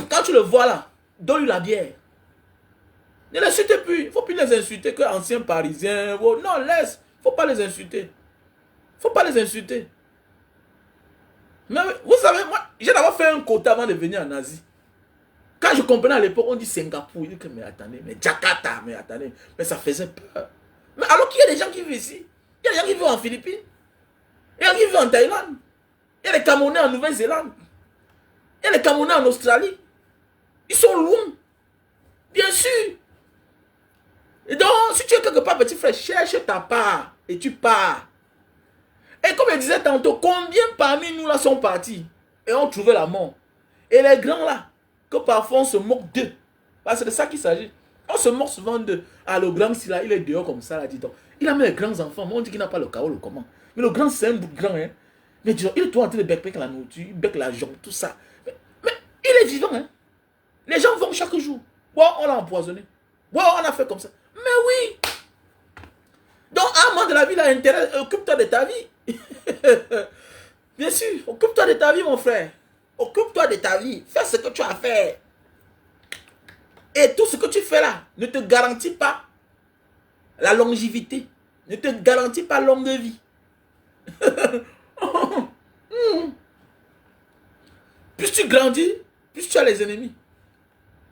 Speaker 1: Quand tu le vois là, donne-lui la bière. Ne l'insulte plus. Il ne faut plus les insulter que anciens parisiens. Non, laisse. Il ne faut pas les insulter. Il ne faut pas les insulter. Mais vous savez, moi, j'ai d'abord fait un quota avant de venir en Asie. Quand je comprenais à l'époque, on dit Singapour. Il dit que, mais attendez, mais Jakarta, mais attendez. Mais ça faisait peur. Mais alors qu'il y a des gens qui vivent ici. Il y a des gens qui vivent en Philippines. Il y a des gens qui vivent en Thaïlande. Il y a des Camerounais en Nouvelle-Zélande. Il y a des Camerounais en Australie. Ils sont loin. Bien sûr. Et donc, si tu es quelque part, petit frère, cherche ta part. Et tu pars. Et comme je disais tantôt, combien parmi nous là sont partis et ont trouvé la mort? Et les grands là, que parfois on se moque d'eux. Parce que c'est de ça qu'il s'agit. On se moque souvent de... Ah, le grand, si là, il est dehors comme ça, là, dis donc. Il a mis les grands enfants, mais on dit qu'il n'a pas le chaos, le comment. Mais le grand, c'est un bout de grand, hein. Mais dis donc, il est tout en train de bec la nourriture, il bec la jambe, tout ça. Mais il est vivant, hein. Les gens vont chaque jour. Bon, on l'a empoisonné. Bon, on a fait comme ça. Mais oui. Donc, à un moment de la vie, là, intérêt, occupe-toi de ta vie. Bien sûr, occupe-toi de ta vie, mon frère. Occupe-toi de ta vie. Fais ce que tu as à faire. Et tout ce que tu fais là ne te garantit pas la longévité. Ne te garantit pas longue vie. Plus tu grandis, plus tu as les ennemis.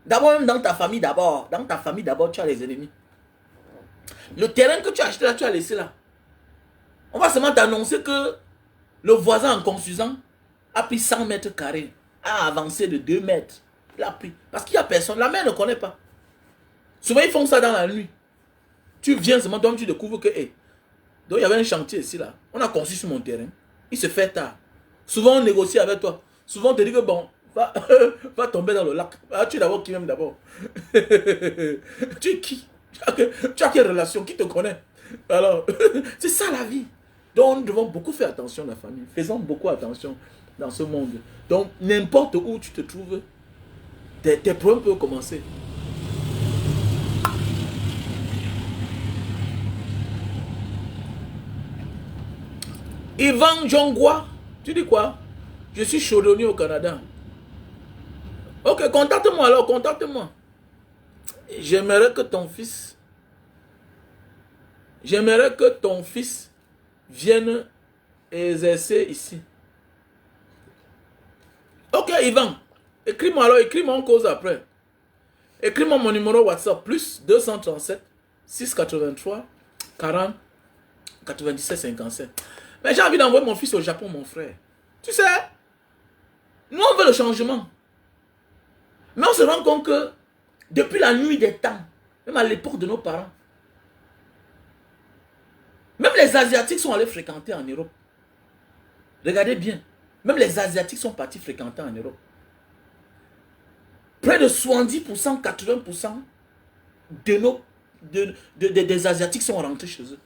Speaker 1: D'abord, même dans ta famille, d'abord. Dans ta famille, d'abord, tu as les ennemis. Le terrain que tu as acheté là, tu as laissé là. On va seulement t'annoncer que le voisin en construisant a pris 100 mètres carrés, a avancé de 2 mètres. Il a pris. Parce qu'il n'y a personne. La mère ne connaît pas. Souvent, ils font ça dans la nuit. Tu viens seulement, donc tu découvres que... Hey, donc, il y avait un chantier ici, là. On a construit sur mon terrain. Il se fait tard. Souvent, on négocie avec toi. Souvent, on te dit que bon, va tomber dans le lac. Ah, tu es d'abord qui même d'abord? Tu es qui? Tu as quelle relation? Qui te connaît? Alors, c'est ça la vie. Donc, nous devons beaucoup faire attention à la famille. Faisons beaucoup attention dans ce monde. Donc, n'importe où tu te trouves, tes problèmes peuvent commencer. Yvan Jongwa, tu dis quoi? Je suis chaudronnier au Canada. Ok, contacte-moi alors, contacte-moi. J'aimerais que ton fils vienne exercer ici. Ok, Yvan, écris-moi alors, écris-moi en cause après. Écris-moi mon numéro WhatsApp, plus 237 683 40 97 57. Mais j'ai envie d'envoyer mon fils au Japon, mon frère. Tu sais, nous on veut le changement. Mais on se rend compte que depuis la nuit des temps, même à l'époque de nos parents, même les Asiatiques sont allés fréquenter en Europe. Regardez bien, même les Asiatiques sont partis fréquenter en Europe. Près de 70%, 80% des Asiatiques sont rentrés chez eux.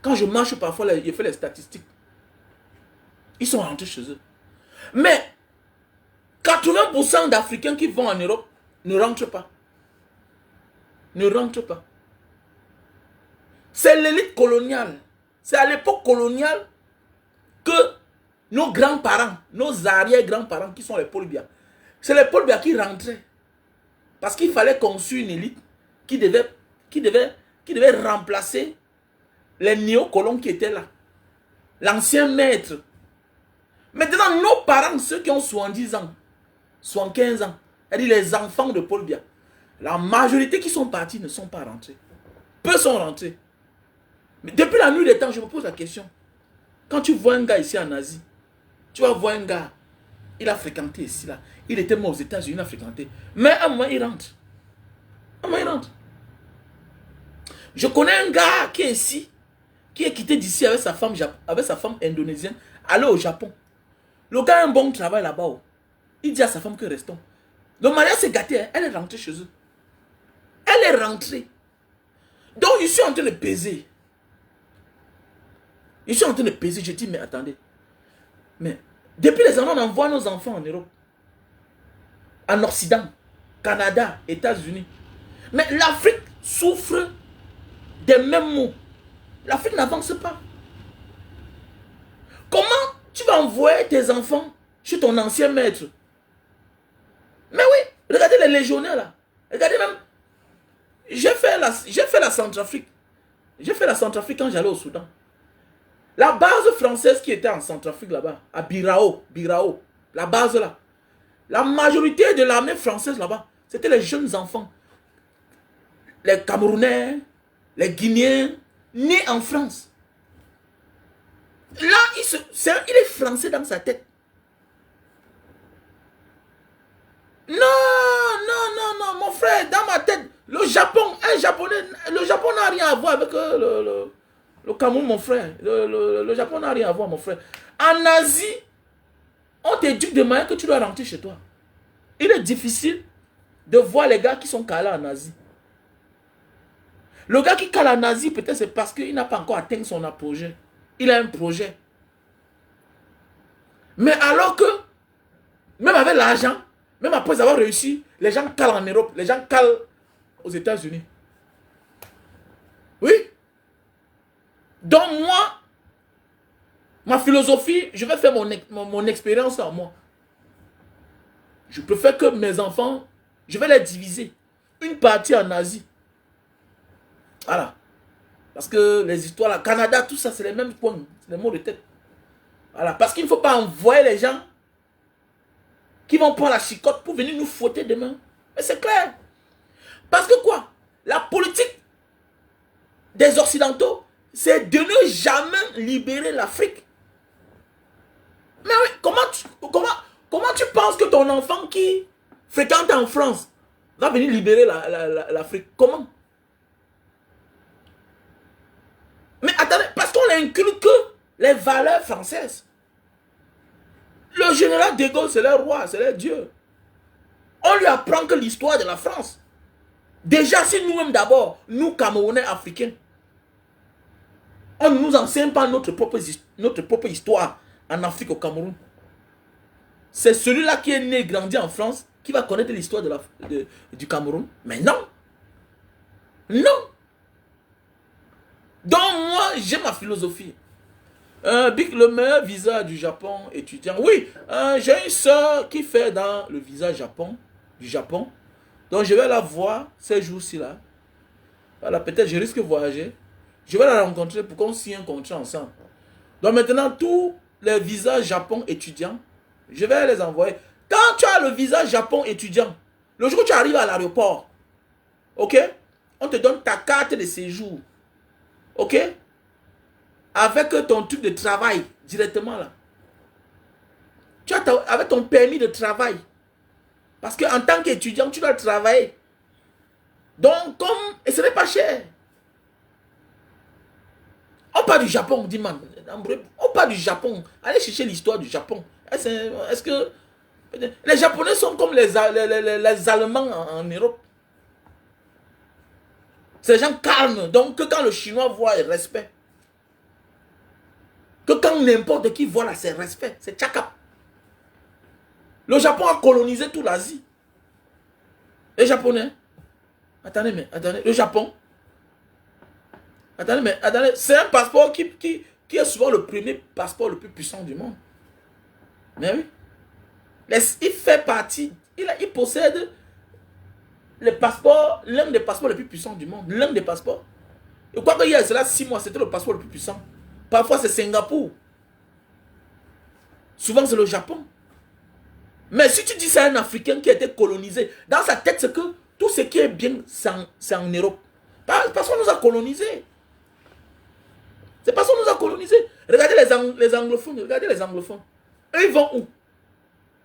Speaker 1: Quand je marche parfois, je fais les statistiques. Ils sont rentrés chez eux. Mais, 80% d'Africains qui vont en Europe ne rentrent pas. Ne rentrent pas. C'est l'élite coloniale. C'est à l'époque coloniale que nos grands-parents, nos arrière-grands-parents qui sont les Paul Biya, c'est les Paul Biya qui rentraient. Parce qu'il fallait construire une élite qui devait remplacer les néocolons qui étaient là. L'ancien maître. Maintenant, nos parents, ceux qui ont 70 ans, 75 ans, c'est-à-dire les enfants de Paul Biya, la majorité qui sont partis ne sont pas rentrés. Peu sont rentrés. Mais depuis la nuit des temps, je me pose la question. Quand tu vois un gars ici en Asie, tu vas voir un gars, il a fréquenté ici, là. Il était mort aux États-Unis, il a fréquenté. Mais à un moment, il rentre. À un moment, il rentre. Je connais un gars qui est ici, qui est quitté d'ici avec sa femme indonésienne, aller au Japon. Le gars a un bon travail là-bas. Oh. Il dit à sa femme que restons. Le mariage s'est gâté, hein. Elle est rentrée chez eux. Elle est rentrée. Donc, je suis en train de peser. Je suis en train de peser. Je dis, mais attendez. Mais, depuis les années, on envoie nos enfants en Europe. En Occident. Canada, États-Unis. Mais l'Afrique souffre des mêmes maux. L'Afrique n'avance pas. Comment tu vas envoyer tes enfants chez ton ancien maître? Mais oui, regardez les légionnaires là. Regardez même. J'ai fait la Centrafrique. J'ai fait la Centrafrique quand j'allais au Soudan. La base française qui était en Centrafrique là-bas, à Birao, la base là. La majorité de l'armée française là-bas, c'était les jeunes enfants. Les Camerounais, les Guinéens, nés en France. Là, il est français dans sa tête. Non, mon frère, dans ma tête, le Japon, un Japonais, le Japon n'a rien à voir avec le Cameroun, mon frère. Le Japon n'a rien à voir, mon frère. En Asie, on t'éduque de manière que tu dois rentrer chez toi. Il est difficile de voir les gars qui sont calés en Asie. Le gars qui cale en Asie, peut-être c'est parce qu'il n'a pas encore atteint son apogée. Il a un projet. Mais alors que, même avec l'argent, même après avoir réussi, les gens calent en Europe, les gens calent aux États-Unis. Oui. Donc moi, ma philosophie, je vais faire mon expérience en moi. Je préfère que mes enfants, je vais les diviser. Une partie en Asie. Voilà. Parce que les histoires, le Canada, tout ça, c'est les mêmes points. C'est les mots de tête. Voilà. Parce qu'il ne faut pas envoyer les gens qui vont prendre la chicotte pour venir nous fouetter demain. Mais c'est clair. Parce que quoi? La politique des Occidentaux, c'est de ne jamais libérer l'Afrique. Mais oui, comment tu penses que ton enfant qui fréquente en France va venir libérer l'Afrique? Comment? Mais attendez, parce qu'on inculque les valeurs françaises. Le général de Gaulle, c'est le roi, c'est le dieu. On lui apprend que l'histoire de la France. Déjà, si nous-mêmes d'abord, nous Camerounais africains, on ne nous enseigne pas notre propre histoire en Afrique, au Cameroun. C'est celui-là qui est né et grandi en France qui va connaître l'histoire du Cameroun. Mais non. Non. Donc moi, j'ai ma philosophie. Le meilleur visa du Japon étudiant. Oui, j'ai une soeur qui fait dans le visa du Japon. Donc je vais la voir ces jours-ci là. Voilà, peut-être je risque de voyager. Je vais la rencontrer pour qu'on signe un contrat ensemble. Donc maintenant, tous les visas Japon étudiants, je vais les envoyer. Quand tu as le visa Japon étudiant, le jour où tu arrives à l'aéroport, ok, on te donne ta carte de séjour. Ok? Avec ton truc de travail directement là. Tu as avec ton permis de travail. Parce qu'en tant qu'étudiant, tu dois travailler. Donc, et ce n'est pas cher. On parle du Japon, dit man. On parle du Japon. Allez chercher l'histoire du Japon. Est-ce que les Japonais sont comme les Allemands en Europe? C'est des gens calmes. Donc, que quand le Chinois voit, il respecte. Que quand n'importe qui voit là, c'est respect. C'est tchakap. Le Japon a colonisé toute l'Asie. Les Japonais. Attendez, mais attendez. Le Japon. Attendez, mais attendez. C'est un passeport qui est souvent le premier passeport le plus puissant du monde. Mais oui. Il fait partie. Il possède le passeport, l'un des passeports les plus puissants du monde. L'un des passeports. Et quoi qu'il y a cela 6 mois, c'était le passeport le plus puissant. Parfois, c'est Singapour. Souvent, c'est le Japon. Mais si tu dis c'est un Africain qui a été colonisé, dans sa tête, c'est que tout ce qui est bien, c'est en Europe. Parce qu'on nous a colonisés. C'est parce qu'on nous a colonisés. Regardez les anglophones. Regardez les anglophones. Eux, ils vont où?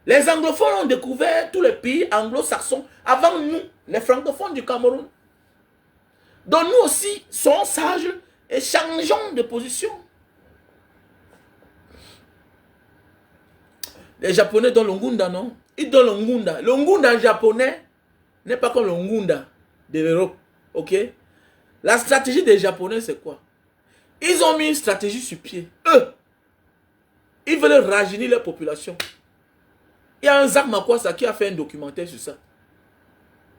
Speaker 1: Les anglophones ont découvert tous les pays anglo-saxons avant nous, les francophones du Cameroun. Donc nous aussi, soyons sages et changeons de position. Les Japonais donnent le Ngunda, non? Ils donnent le Ngunda. Le Ngunda japonais n'est pas comme le Ngunda de l'Europe. Ok? La stratégie des Japonais, c'est quoi? Ils ont mis une stratégie sur pied. Eux, ils veulent rajeunir leur population. Il y a un Zach Makwasa qui a fait un documentaire sur ça.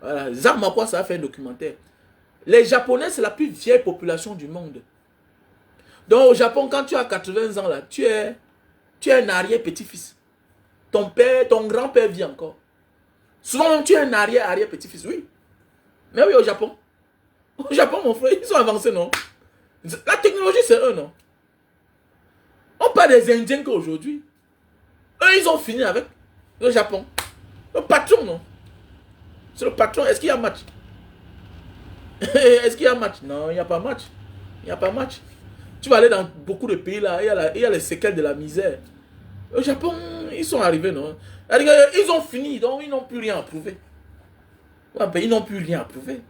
Speaker 1: Voilà, Zach Makwasa a fait un documentaire. Les Japonais, c'est la plus vieille population du monde. Donc au Japon, quand tu as 80 ans, là, tu es un arrière-petit-fils. Ton père, ton grand-père vit encore. Souvent même, tu es un arrière-petit-fils, oui. Mais oui, au Japon. Au Japon, mon frère, ils sont avancés, non? La technologie, c'est eux, non? On parle des Indiens qu'aujourd'hui. Eux, ils ont fini avec le Japon. Le patron, non? C'est le patron. Est-ce qu'il y a match? Est-ce qu'il y a match? Non, il n'y a pas match. Il n'y a pas match. Tu vas aller dans beaucoup de pays là, il y a les séquelles de la misère. Au Japon, ils sont arrivés, non? Ils ont fini, donc ils n'ont plus rien à prouver. Ils n'ont plus rien à prouver.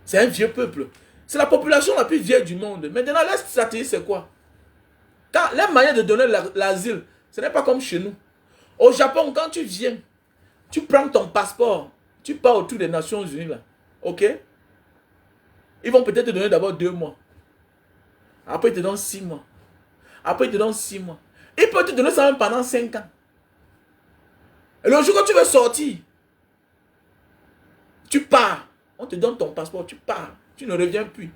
Speaker 1: C'est un vieux peuple. C'est la population la plus vieille du monde. Maintenant, la stratégie, c'est quoi? La manière de donner l'asile, ce n'est pas comme chez nous. Au Japon, quand tu viens, tu prends ton passeport, tu pars autour des Nations Unies, là. Ok? Ils vont peut-être te donner d'abord 2 mois. Après, ils te donnent 6 mois. Après, ils te donnent 6 mois. Ils peuvent te donner ça même pendant 5 ans. Et le jour que tu veux sortir, tu pars. On te donne ton passeport, tu pars. Tu ne reviens plus.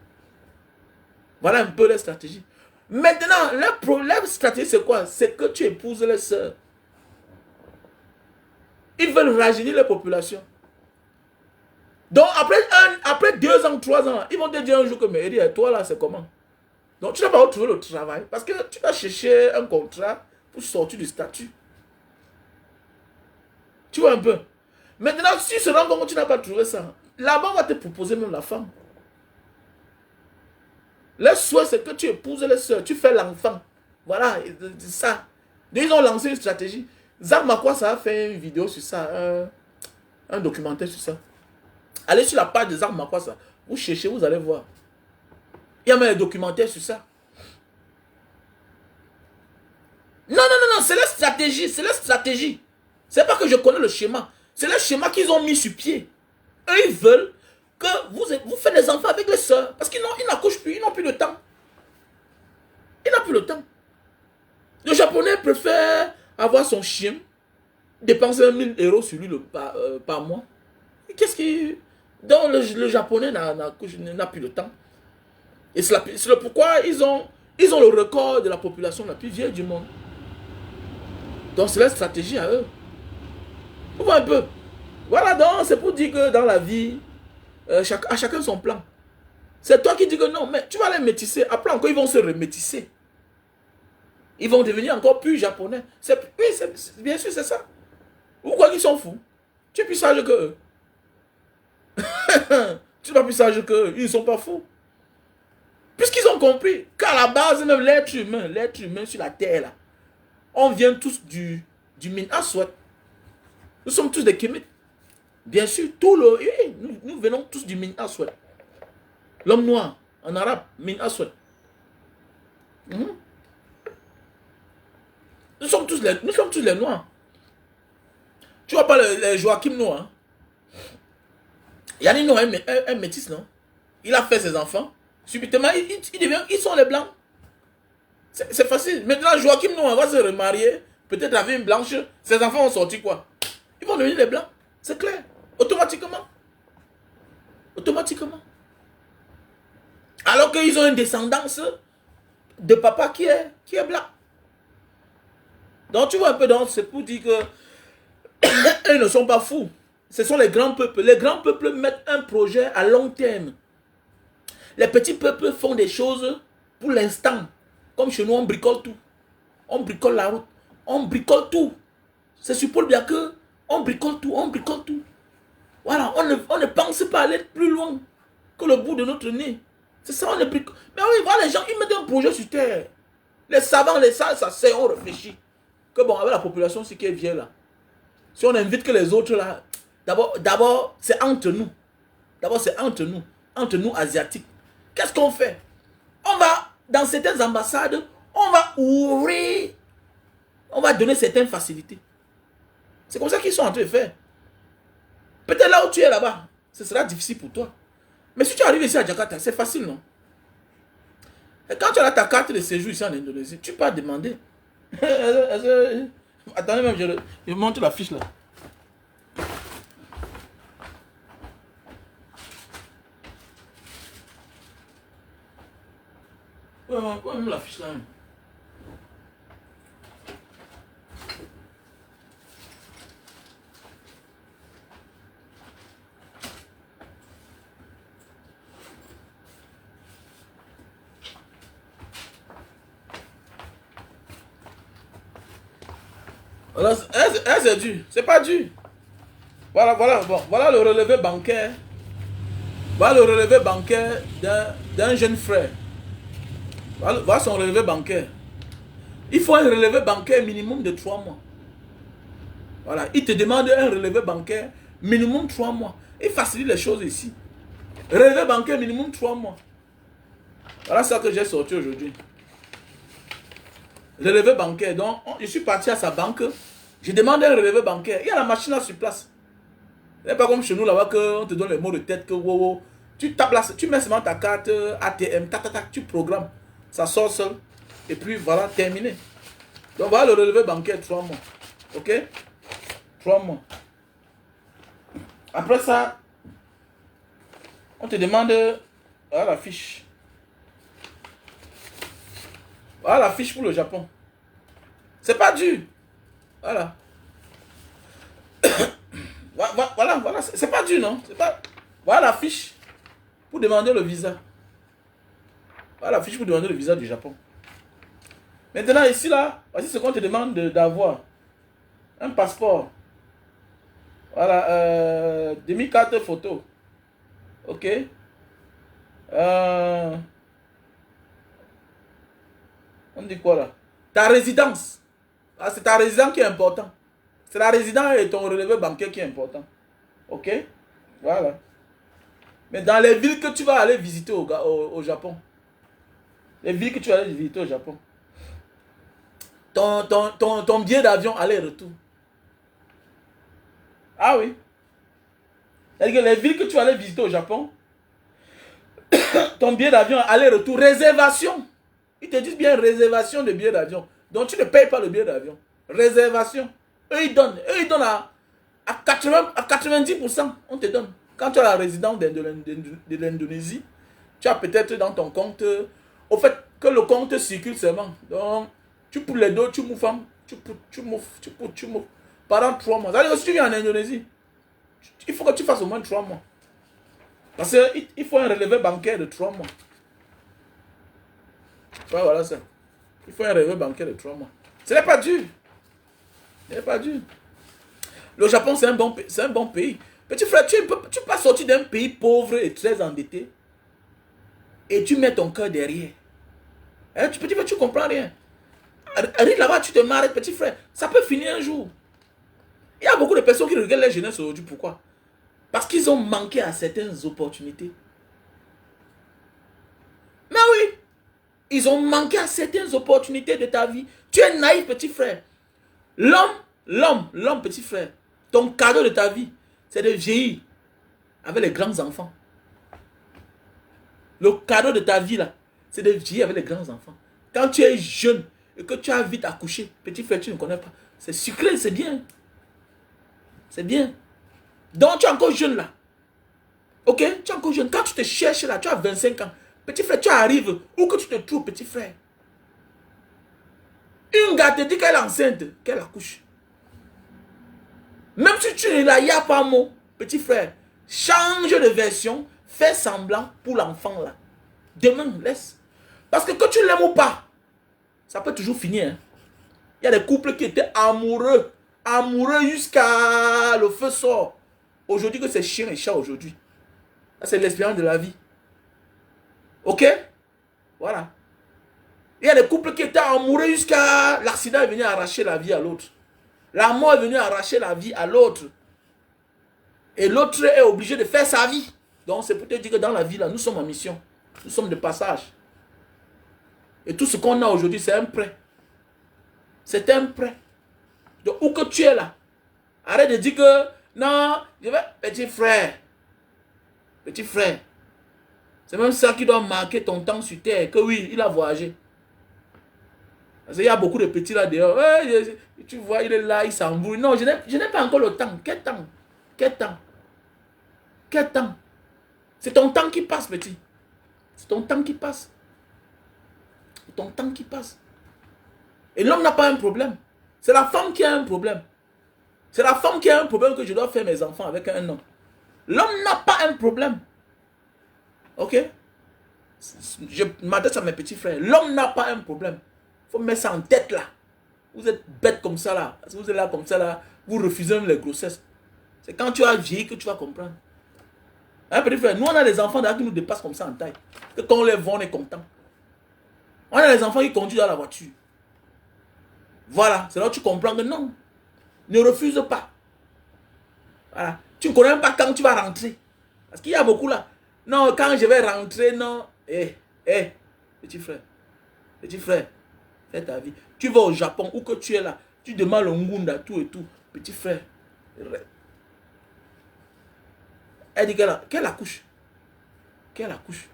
Speaker 1: Voilà un peu la stratégie. Maintenant, le problème stratégique, c'est quoi? C'est que tu épouses les sœurs. Ils veulent rajeunir la population. Donc, après 2 ans, 3 ans, ils vont te dire un jour que, mais toi là, c'est comment? Donc, tu n'as pas retrouvé le travail. Parce que tu vas chercher un contrat pour sortir du statut. Tu vois un peu? Maintenant, si tu te rends compte que tu n'as pas trouvé ça, là-bas, on va te proposer même la femme. Le souhait, c'est que tu épouses les soeurs, tu fais l'enfant. Voilà, c'est ça. Ils ont lancé une stratégie. Zach Makwasa a fait une vidéo sur ça, un documentaire sur ça. Allez sur la page de Zach Makwasa, vous cherchez, vous allez voir. Il y a même un documentaire sur ça. Non, c'est la stratégie, c'est la stratégie. C'est pas que je connais le schéma, c'est le schéma qu'ils ont mis sur pied. Eux, ils veulent que vous faites des enfants avec les soeurs. Parce qu'ils n'accouchent plus, ils n'ont plus de temps. Ils n'ont plus le temps. Le Japonais préfère avoir son chien, dépenser 1000 € sur lui par mois. Qu'est-ce qui... Donc le Japonais n'a plus de temps. Et c'est pourquoi ils ont le record de la population la plus vieille du monde. Donc c'est leur stratégie à eux. Vous voyez un peu. Voilà, donc c'est pour dire que dans la vie, à chacun son plan. C'est toi qui dis que non, mais tu vas les métisser. Après encore, ils vont se remétisser. Ils vont devenir encore plus japonais. Oui, bien sûr, c'est ça. Vous croyez qu'ils sont fous? Tu es plus sage qu'eux. Tu n'es pas plus sage qu'eux. Ils ne sont pas fous. Puisqu'ils ont compris qu'à la base, même l'être humain sur la terre, là, on vient tous du Min Aswad. Nous sommes tous des Kémites. Bien sûr, nous venons tous du Min Aswad. L'homme noir, en arabe, Min Aswad. Nous sommes tous les noirs. Tu vois pas les Joachim Noah. Yannick Noah est un métis, non? Il a fait ses enfants. Subitement, ils sont les blancs. C'est facile. Maintenant, Joachim Noah va se remarier. Peut-être avec une blanche. Ses enfants ont sorti quoi? Ils vont devenir les blancs. C'est clair. Automatiquement. Automatiquement. Alors qu'ils ont une descendance de papa qui est blanc. Donc tu vois un peu, c'est pour dire que ils ne sont pas fous. Ce sont les grands peuples. Les grands peuples mettent un projet à long terme. Les petits peuples font des choses pour l'instant. Comme chez nous, on bricole tout. On bricole la route. On bricole tout. C'est sur Paul Biaque. On bricole tout. On bricole tout. Voilà, on ne pense pas aller plus loin que le bout de notre nez. C'est ça, on ne bricole. Mais oui, voilà, les gens, ils mettent un projet sur terre. Les savants, les sages, ça c'est, on réfléchit. Que bon, avec la population, ce qui vient là. Si on invite que les autres là, d'abord, c'est entre nous. D'abord, c'est entre nous asiatiques. Qu'est-ce qu'on fait? On va, dans certaines ambassades, on va ouvrir, on va donner certaines facilités. C'est comme ça qu'ils sont en train de faire. Peut-être là où tu es là-bas, ce sera difficile pour toi. Mais si tu arrives ici à Jakarta, c'est facile, non? Et quand tu as ta carte de séjour ici en Indonésie, tu peux demander. Attendez même, je montre la fiche là. Ouais, même la fiche là. Voilà, c'est dur. C'est pas dur. Voilà, bon, voilà le relevé bancaire. Voilà le relevé bancaire d'un jeune frère. Voilà son relevé bancaire. Il faut un relevé bancaire minimum de 3 mois. Voilà, il te demande un relevé bancaire minimum 3 mois. Il facilite les choses ici. Relevé bancaire minimum 3 mois. Voilà ça que j'ai sorti aujourd'hui. Relevé bancaire. Donc, je suis parti à sa banque. Je demande un relevé bancaire. Il y a la machine là sur place. Ce n'est pas comme chez nous là-bas qu'on te donne les mots de tête que wow. Tu tapes là, tu mets seulement ta carte ATM, tu programmes. Ça sort seul. Et puis voilà, terminé. Donc voilà le relevé bancaire 3 mois. Ok? 3 mois. Après ça, on te demande voilà la fiche. Voilà la fiche pour le Japon. C'est pas dur. Voilà. Voilà. C'est pas dur, non? Voilà la fiche pour demander le visa. Voilà la fiche pour demander le visa du Japon. Maintenant, ici, là, voici ce qu'on te demande d'avoir. Un passeport. Voilà, demi-carte photo. Ok. On dit quoi là? Ta résidence. Ah, c'est ta résidence qui est important. C'est la résidence et ton relevé bancaire qui est important. Ok? Voilà. Mais dans les villes que tu vas aller visiter au Japon. Les villes que tu vas aller visiter au Japon. Ton billet d'avion aller-retour. Ah oui. C'est-à-dire que les villes que tu vas aller visiter au Japon, ton billet d'avion aller-retour, réservation. Ils te disent bien réservation de billet d'avion. Donc tu ne payes pas le billet d'avion. Réservation. Eux ils donnent à 90%. On te donne. Quand tu as la résidence de l'Indonésie, tu as peut-être dans ton compte, au fait que le compte circule seulement. Donc tu pousses les dos, tu moufes, tu moufes. Pendant 3 mois. C'est-à-dire que si tu viens en Indonésie, il faut que tu fasses au moins 3 mois. Parce qu'il faut un relevé bancaire de 3 mois. Voilà ça. Il faut un relevé bancaire de 3 mois. Ce n'est pas dur. Ce n'est pas dur. Le Japon, c'est un bon pays. Petit frère, tu ne peux pas sortir d'un pays pauvre et très endetté et tu mets ton cœur derrière. Petit frère, tu ne comprends rien. Arrive là-bas, tu te marres, petit frère. Ça peut finir un jour. Il y a beaucoup de personnes qui regardent la jeunesse aujourd'hui. Pourquoi? Parce qu'ils ont manqué à certaines opportunités. Mais oui, ils ont manqué à certaines opportunités de ta vie. Tu es naïf, petit frère. L'homme, petit frère, ton cadeau de ta vie, c'est de vieillir avec les grands enfants. Le cadeau de ta vie, là, c'est de vieillir avec les grands enfants. Quand tu es jeune et que tu as vite accouché, petit frère, tu ne connais pas. C'est sucré, c'est bien. C'est bien. Donc, tu es encore jeune là. Ok? Tu es encore jeune. Quand tu te cherches là, tu as 25 ans. Petit frère, tu arrives. Où que tu te trouves, petit frère? Une gars te dit qu'elle est enceinte, qu'elle accouche. Même si tu ne la y a pas mot, petit frère, change de version, fais semblant pour l'enfant là. Demain, laisse. Parce que tu l'aimes ou pas, ça peut toujours finir. Hein. Il y a des couples qui étaient amoureux. Amoureux jusqu'à le feu sort. Aujourd'hui que c'est chien et chat aujourd'hui. C'est l'expérience de la vie. Ok? Voilà. Il y a des couples qui étaient amoureux jusqu'à l'accident est venu arracher la vie à l'autre. La mort est venue arracher la vie à l'autre. Et l'autre est obligé de faire sa vie. Donc c'est pour te dire que dans la vie, là, nous sommes en mission. Nous sommes de passage. Et tout ce qu'on a aujourd'hui, c'est un prêt. C'est un prêt. Donc où que tu es là, arrête de dire que non, je vais, petit frère. Petit frère. C'est même ça qui doit marquer ton temps sur terre. Que oui, il a voyagé. Parce qu'il y a beaucoup de petits là dehors. Ouais, tu vois, il est là, il s'embrouille. Non, je n'ai pas encore le temps. Quel temps? Quel temps? Quel temps? C'est ton temps qui passe, petit. C'est ton temps qui passe. C'est ton temps qui passe. Et l'homme n'a pas un problème. C'est la femme qui a un problème. C'est la femme qui a un problème que je dois faire mes enfants avec un homme. L'homme n'a pas un problème. Ok? Je m'adresse à mes petits frères. L'homme n'a pas un problème. Il faut mettre ça en tête là. Vous êtes bête comme ça là. Parce que vous êtes là comme ça là. Vous refusez même les grossesses. C'est quand tu as vieilli que tu vas comprendre. Hein, petit frère, nous on a des enfants qui nous dépassent comme ça en taille. Que quand on les voit, on est content. On a des enfants qui conduisent dans la voiture. Voilà, c'est là que tu comprends que non. Ne refuse pas. Voilà. Tu ne connais même pas quand tu vas rentrer. Parce qu'il y a beaucoup là. Non, quand je vais rentrer, non. Petit frère. Petit frère, fais ta vie. Tu vas au Japon, où que tu es là. Tu demandes le Ngunda, tout et tout. Petit frère. Elle dit qu'elle accouche. Qu'elle accouche.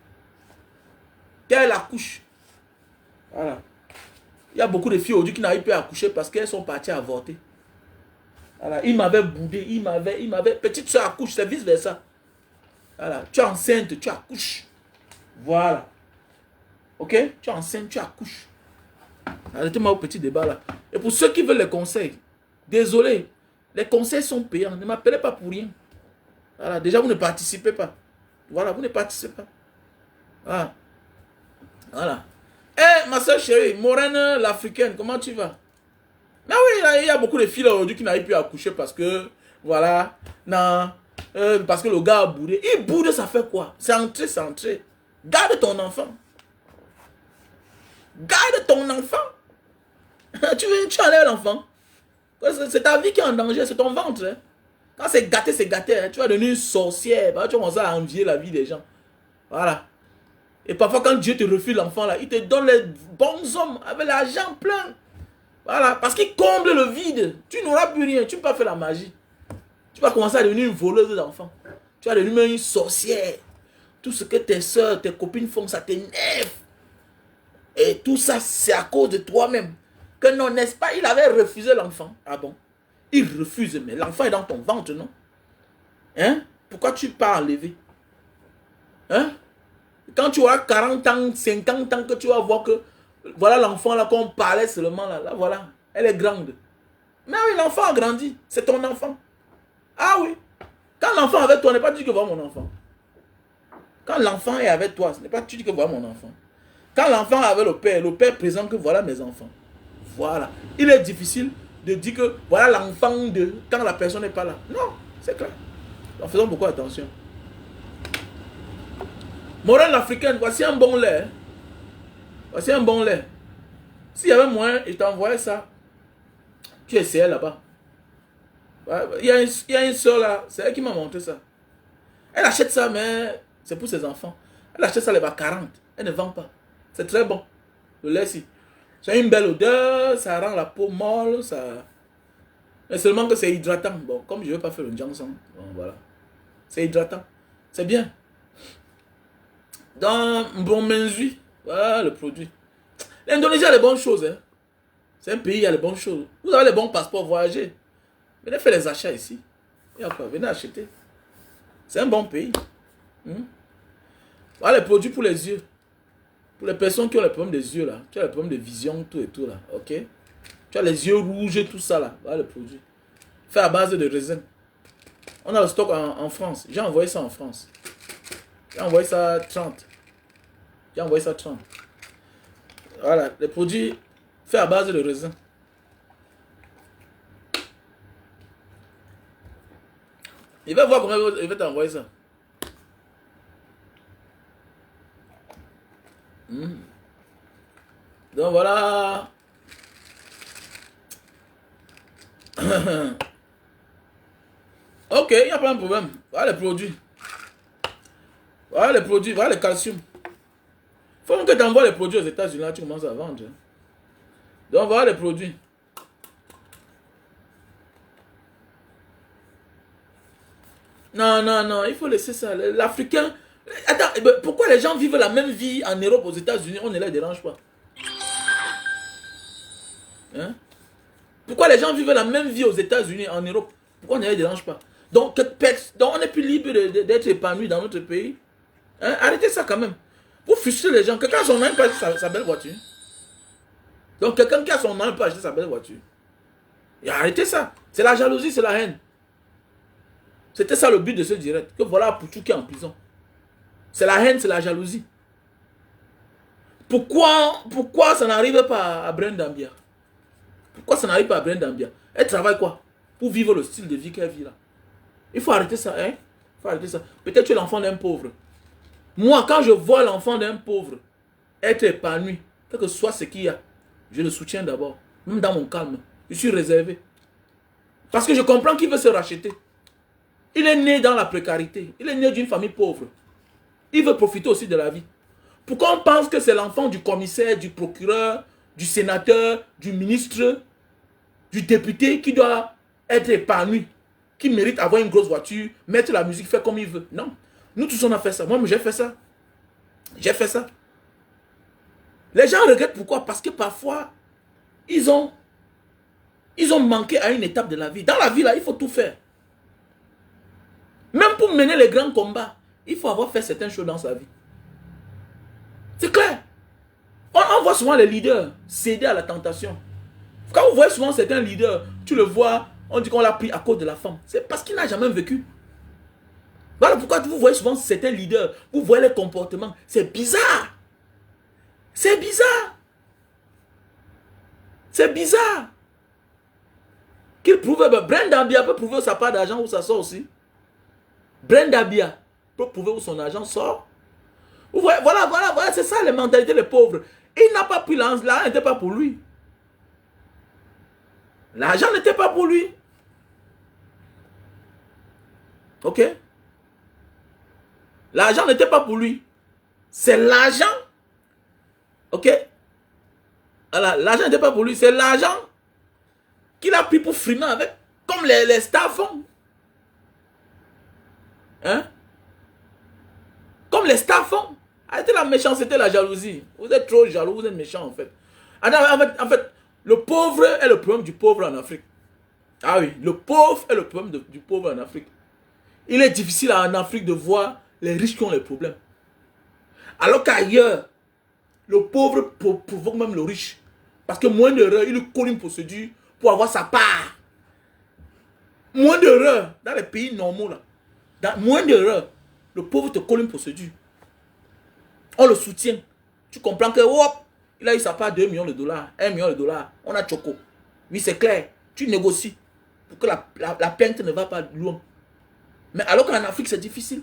Speaker 1: Qu'elle accouche. Voilà. Il y a beaucoup de filles aujourd'hui qui n'arrivent pas à accoucher parce qu'elles sont parties avorter. Voilà. Il m'avait boudé, il m'avait. Petite soeur accouche, c'est vice versa. Voilà. Tu es enceinte, tu accouches. Voilà. Ok? Tu es enceinte, tu accouches. Arrêtez-moi au petit débat là. Et pour ceux qui veulent les conseils, désolé, les conseils sont payants. Ne m'appelez pas pour rien. Voilà. Déjà, vous ne participez pas. Voilà, vous ne participez pas. Voilà. Voilà. Eh, ma soeur chérie, Morène l'Africaine, comment tu vas? Mais oui, il y a beaucoup de filles aujourd'hui qui n'arrivent plus à accoucher parce que, voilà, non, parce que le gars a boudé. Il boude, ça fait quoi? C'est entré, c'est entré. Garde ton enfant. Garde ton enfant. tu enlèves l'enfant. C'est ta vie qui est en danger, c'est ton ventre. Hein. Quand c'est gâté, c'est gâté. Hein. Tu vas devenir une sorcière. Tu vas commencer à envier la vie des gens. Voilà. Et parfois, quand Dieu te refuse l'enfant, là, il te donne les bons hommes avec l'argent plein. Voilà. Parce qu'il comble le vide. Tu n'auras plus rien. Tu ne peux pas faire la magie. Tu vas commencer à devenir une voleuse d'enfants. Tu vas devenir une sorcière. Tout ce que tes soeurs, tes copines font, ça t'énerve. Et tout ça, c'est à cause de toi-même. Que non, n'est-ce pas? Il avait refusé l'enfant. Ah bon? Il refuse, mais l'enfant est dans ton ventre, non? Hein? Pourquoi tu pars enlever? Hein? Quand tu auras 40 ans, 50 ans, que tu vas voir que voilà l'enfant là qu'on parlait seulement là, voilà, elle est grande. Mais oui, l'enfant a grandi, c'est ton enfant. Ah oui. Quand l'enfant est avec toi, n'est pas tu dis que voilà mon enfant. Quand l'enfant est avec toi, ce n'est pas tu dis que voilà mon enfant. Quand l'enfant est avec le père présente que voilà mes enfants. Voilà. Il est difficile de dire que voilà l'enfant de quand la personne n'est pas là. Non, c'est clair. Donc faisons beaucoup attention. Morale africaine, voici un bon lait. Voici un bon lait. S'il y avait moyen, je t'envoyais ça. Tu essayais là-bas. Il y a une soeur là, c'est elle qui m'a montré ça. Elle achète ça, mais c'est pour ses enfants. Elle achète ça, elle va 40. Elle ne vend pas. C'est très bon. Le lait, si. C'est une belle odeur, ça rend la peau molle, ça. Mais seulement que c'est hydratant. Bon, comme je ne veux pas faire le Johnson, bon, voilà. C'est hydratant. C'est bien. Dans Mbomenzui, voilà le produit. L'Indonésie a les bonnes choses. Hein. C'est un pays qui a les bonnes choses. Vous avez les bons passeports, voyager. Venez faire les achats ici. Il n'y a pas, venez acheter. C'est un bon pays. Voilà les produits pour les yeux. Pour les personnes qui ont les problèmes des yeux là. Tu as les problèmes de vision, tout et tout là. Ok? Tu as les yeux rouges et tout ça là. Voilà le produit. Fait à base de raisin. On a le stock en France. J'ai envoyé ça en France. J'ai envoyé ça 30. J'ai envoyé ça 30. Voilà, les produits faits à base de raisin. Il va voir comment il va t'envoyer ça. Donc voilà. Ok, il n'y a pas de problème. Voilà les produits. Voilà les produits, voilà les calcium. Il faut que tu envoies les produits aux États-Unis, là tu commences à vendre. Donc voilà les produits. Non, non, non, il faut laisser ça. L'Africain... Attends, pourquoi les gens vivent la même vie en Europe, aux États-Unis, on ne les dérange pas? Hein? Pourquoi les gens vivent la même vie aux États-Unis, en Europe, pourquoi on ne les dérange pas? Donc on est plus libre d'être épanoui dans notre pays. Hein? Arrêtez ça quand même. Vous frustrez les gens. Quelqu'un a son nom pas acheter sa belle voiture. Donc quelqu'un qui a son nom pas acheter sa belle voiture. Et arrêtez ça. C'est la jalousie, c'est la haine. C'était ça le but de ce direct. Que voilà Pouchou qui est en prison. C'est la haine, c'est la jalousie. Pourquoi ça n'arrive pas à Brenda Mbia? Pourquoi ça n'arrive pas à Brenda Mbia? Elle travaille quoi? Pour vivre le style de vie qu'elle vit là. Il faut arrêter ça, hein? Il faut arrêter ça. Peut-être tu es l'enfant d'un pauvre. Moi, quand je vois l'enfant d'un pauvre être épanoui, quel que soit ce qu'il y a, je le soutiens d'abord. Même dans mon calme. Je suis réservé. Parce que je comprends qu'il veut se racheter. Il est né dans la précarité. Il est né d'une famille pauvre. Il veut profiter aussi de la vie. Pourquoi on pense que c'est l'enfant du commissaire, du procureur, du sénateur, du ministre, du député qui doit être épanoui, qui mérite avoir une grosse voiture, mettre la musique, faire comme il veut? Non. Nous tous on a fait ça. Moi j'ai fait ça. J'ai fait ça. Les gens regrettent pourquoi? Parce que parfois, ils ont manqué à une étape de la vie. Dans la vie là, il faut tout faire. Même pour mener les grands combats, il faut avoir fait certaines choses dans sa vie. C'est clair. On voit souvent les leaders céder à la tentation. Quand vous voyez souvent certains leaders, tu le vois, on dit qu'on l'a pris à cause de la femme. C'est parce qu'il n'a jamais vécu. Voilà pourquoi vous voyez souvent certains leaders, vous voyez les comportements. C'est bizarre. C'est bizarre. C'est bizarre. Qu'il prouve, Brenda Mbia peut prouver où sa part d'argent, où ça sort aussi. Brenda Mbia peut prouver où son argent sort. Vous voyez, voilà, c'est ça les mentalités des pauvres. Il n'a pas pris l'argent, l'argent n'était pas pour lui. L'argent n'était pas pour lui. Ok? L'argent n'était pas pour lui. C'est l'argent. Ok? Voilà, l'argent n'était pas pour lui. C'est l'argent qu'il a pris pour frimer avec. Comme les stars font. Hein? Comme les stars font. Arrêtez la méchanceté, la jalousie. Vous êtes trop jaloux, vous êtes méchant en fait. En fait, le pauvre est le problème du pauvre en Afrique. Ah oui, le pauvre est le problème du pauvre en Afrique. Il est difficile en Afrique de voir les riches qui ont les problèmes. Alors qu'ailleurs, le pauvre provoque même le riche. Parce que moins d'erreurs, il colle une procédure pour avoir sa part. Moins d'erreurs, dans les pays normaux, là, moins d'erreurs, le pauvre te colle une procédure. On le soutient. Tu comprends que, hop, il a eu sa part de 2 millions de dollars, 1 million de dollars. On a choco. Oui, c'est clair. Tu négocies pour que la plainte ne va pas loin. Mais alors qu'en Afrique, c'est difficile.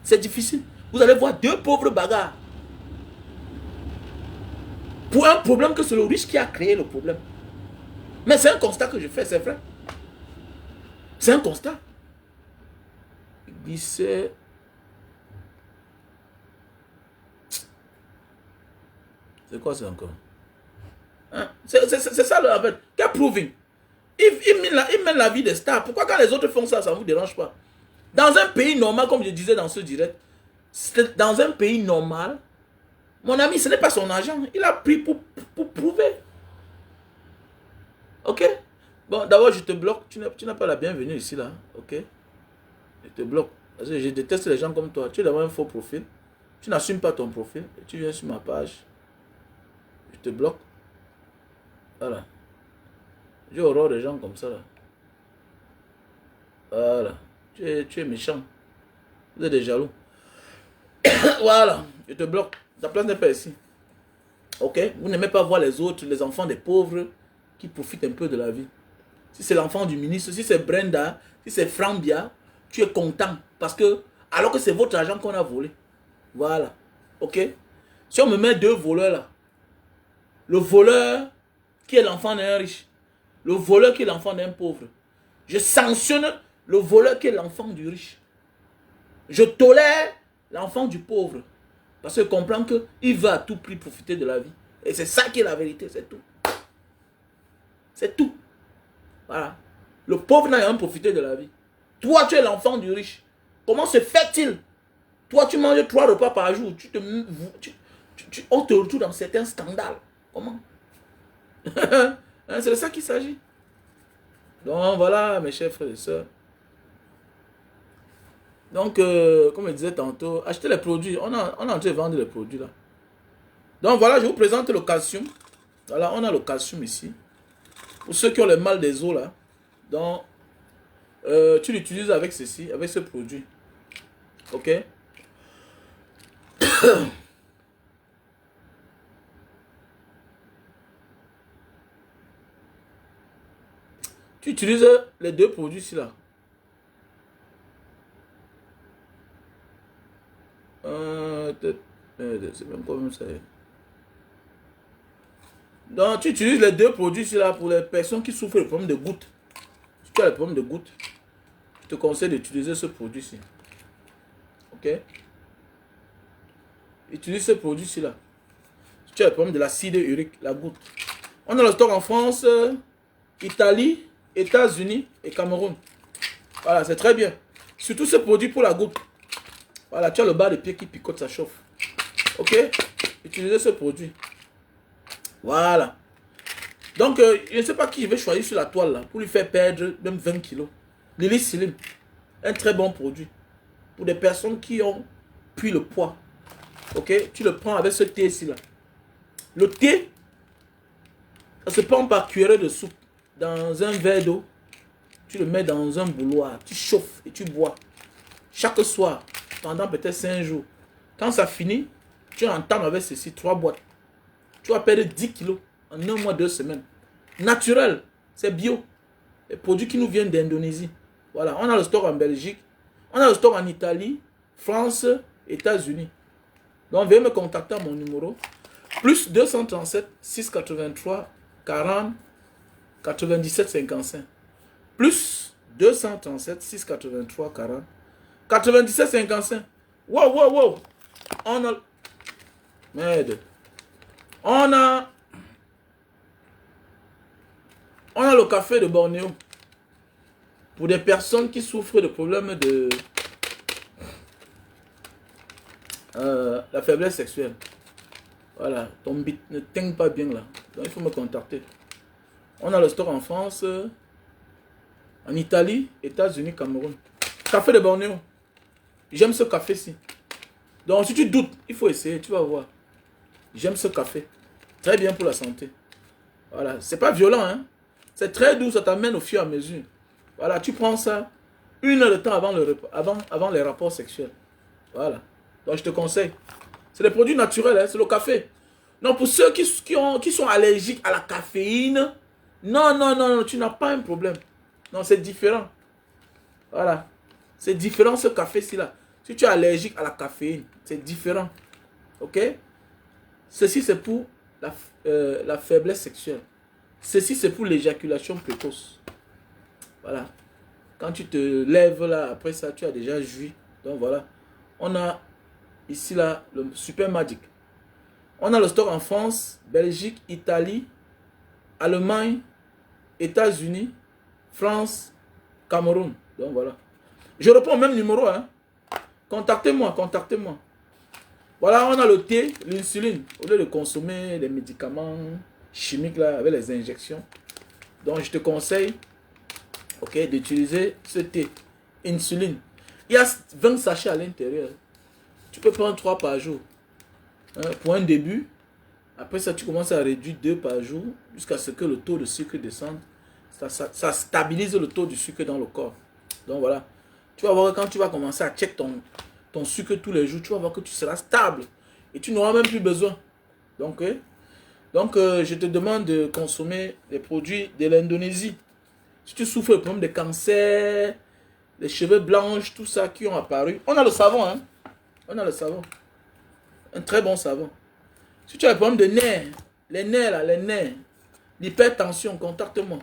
Speaker 1: C'est difficile. Vous allez voir 2 pauvres bagarres. Pour un problème que c'est le riche qui a créé le problème. Mais c'est un constat que je fais, c'est vrai. C'est un constat. C'est... C'est quoi ça encore? Hein? C'est ça en fait. Qu'est proving? Il mène la vie des stars. Pourquoi quand les autres font ça, ça ne vous dérange pas? Dans un pays normal, comme je disais dans ce direct, dans un pays normal, mon ami, ce n'est pas son argent. Il a pris pour prouver. Ok? Bon, d'abord, je te bloque. Tu n'as pas la bienvenue ici, là. Ok? Je te bloque. Parce que je déteste les gens comme toi. Tu es d'abord un faux profil. Tu n'assumes pas ton profil. Et tu viens sur ma page. Je te bloque. Voilà. J'ai horreur des gens comme ça, là. Voilà. Tu es méchant. Vous êtes des jaloux. Voilà. Je te bloque. Ta place n'est pas ici. Ok? Vous n'aimez pas voir les autres, les enfants des pauvres qui profitent un peu de la vie. Si c'est l'enfant du ministre, si c'est Brenda, si c'est Frambia, tu es content. Parce que, alors que c'est votre argent qu'on a volé. Voilà. Ok? Si on me met deux voleurs là, le voleur qui est l'enfant d'un riche, le voleur qui est l'enfant d'un pauvre, je sanctionne le voleur qui est l'enfant du riche. Je tolère l'enfant du pauvre. Parce que je comprends qu'il veut à tout prix profiter de la vie. Et c'est ça qui est la vérité, c'est tout. C'est tout. Voilà. Le pauvre n'a rien profité de la vie. Toi, tu es l'enfant du riche. Comment se fait-il? Toi, tu manges 3 repas par jour. On te retrouve dans certains scandales. Comment? C'est de ça qu'il s'agit. Donc, voilà, mes chers frères et sœurs. Donc, comme je disais tantôt, achetez les produits. On a en train de vendre les produits là. Donc, voilà, je vous présente le calcium. Voilà, on a le calcium ici. Pour ceux qui ont le mal des os là. Donc, tu l'utilises avec ceci, avec ce produit. Ok? Tu utilises les deux produits ici là. C'est même pas même ça. Donc, tu utilises les deux produits ici là pour les personnes qui souffrent de problèmes de gouttes. Si tu as le problème de gouttes, je te conseille d'utiliser ce produit ici. Ok? Utilise ce produit ici là. Si tu as le problème de l'acide urique, la goutte. On a le stock en France, Italie, États-Unis et Cameroun. Voilà, c'est très bien. Surtout ce produit pour la goutte. Voilà, tu as le bas de pied qui picote, ça chauffe. Ok? Utilisez ce produit. Voilà. Donc, je ne sais pas qui je vais choisir sur la toile là pour lui faire perdre même 20 kilos. Lily Slim. Un très bon produit. Pour des personnes qui ont pris le poids. Ok? Tu le prends avec ce thé ici là. Le thé, ça se prend par cuillerée de soupe dans un verre d'eau. Tu le mets dans un bouilloire. Tu chauffes et tu bois. Chaque soir, pendant peut-être 5 jours. Quand ça finit, tu entames avec ceci 3 boîtes. Tu vas perdre 10 kilos en 1 mois, 2 semaines. Naturel, c'est bio. Les produits qui nous viennent d'Indonésie. Voilà, on a le stock en Belgique. On a le stock en Italie, France, États-Unis. Donc, veuillez me contacter à mon numéro. Plus 237 683 40 97 55. Plus 237 683 40 97 55. Wow, wow, wow. On a... Merde. On a le café de Bornéo. Pour des personnes qui souffrent de problèmes de la faiblesse sexuelle. Voilà, ton bit ne teigne pas bien là. Donc il faut me contacter. On a le stock en France, en Italie, États-Unis, Cameroun. Café de Bornéo. J'aime ce café-ci. Donc si tu doutes, il faut essayer, tu vas voir. J'aime ce café. Très bien pour la santé. Voilà, c'est pas violent, hein. C'est très doux, ça t'amène au fur et à mesure. Voilà, tu prends ça 1 heure de temps avant les rapports sexuels. Voilà. Donc je te conseille. C'est des produits naturels, hein, c'est le café. Non, pour ceux qui sont allergiques à la caféine, non, tu n'as pas un problème. Non, c'est différent. Voilà. C'est différent ce café-ci là. Si tu es allergique à la caféine, c'est différent. Ok? Ceci c'est pour la faiblesse sexuelle. Ceci c'est pour l'éjaculation précoce. Voilà. Quand tu te lèves là, après ça, tu as déjà joui. Donc voilà. On a ici là le Super Magic. On a le stock en France, Belgique, Italie, Allemagne, États-Unis, France, Cameroun. Donc voilà. Je reprends au même numéro. Hein. Contactez-moi, contactez-moi. Voilà, on a le thé, l'insuline. Au lieu de consommer les médicaments chimiques là, avec les injections. Donc, je te conseille, ok, d'utiliser ce thé. Insuline. Il y a 20 sachets à l'intérieur. Tu peux prendre 3 par jour. Hein, pour un début. Après ça, tu commences à réduire 2 par jour jusqu'à ce que le taux de sucre descende. Ça stabilise le taux de sucre dans le corps. Donc voilà. Tu vas voir que quand tu vas commencer à check ton sucre tous les jours, tu vas voir que tu seras stable. Et tu n'auras même plus besoin. Donc, je te demande de consommer les produits de l'Indonésie. Si tu souffres de problème de cancer, les cheveux blancs, tout ça qui ont apparu. On a le savon, hein. On a le savon. Un très bon savon. Si tu as un problème de nerfs, les nerfs là, les nerfs, l'hypertension, contacte-moi.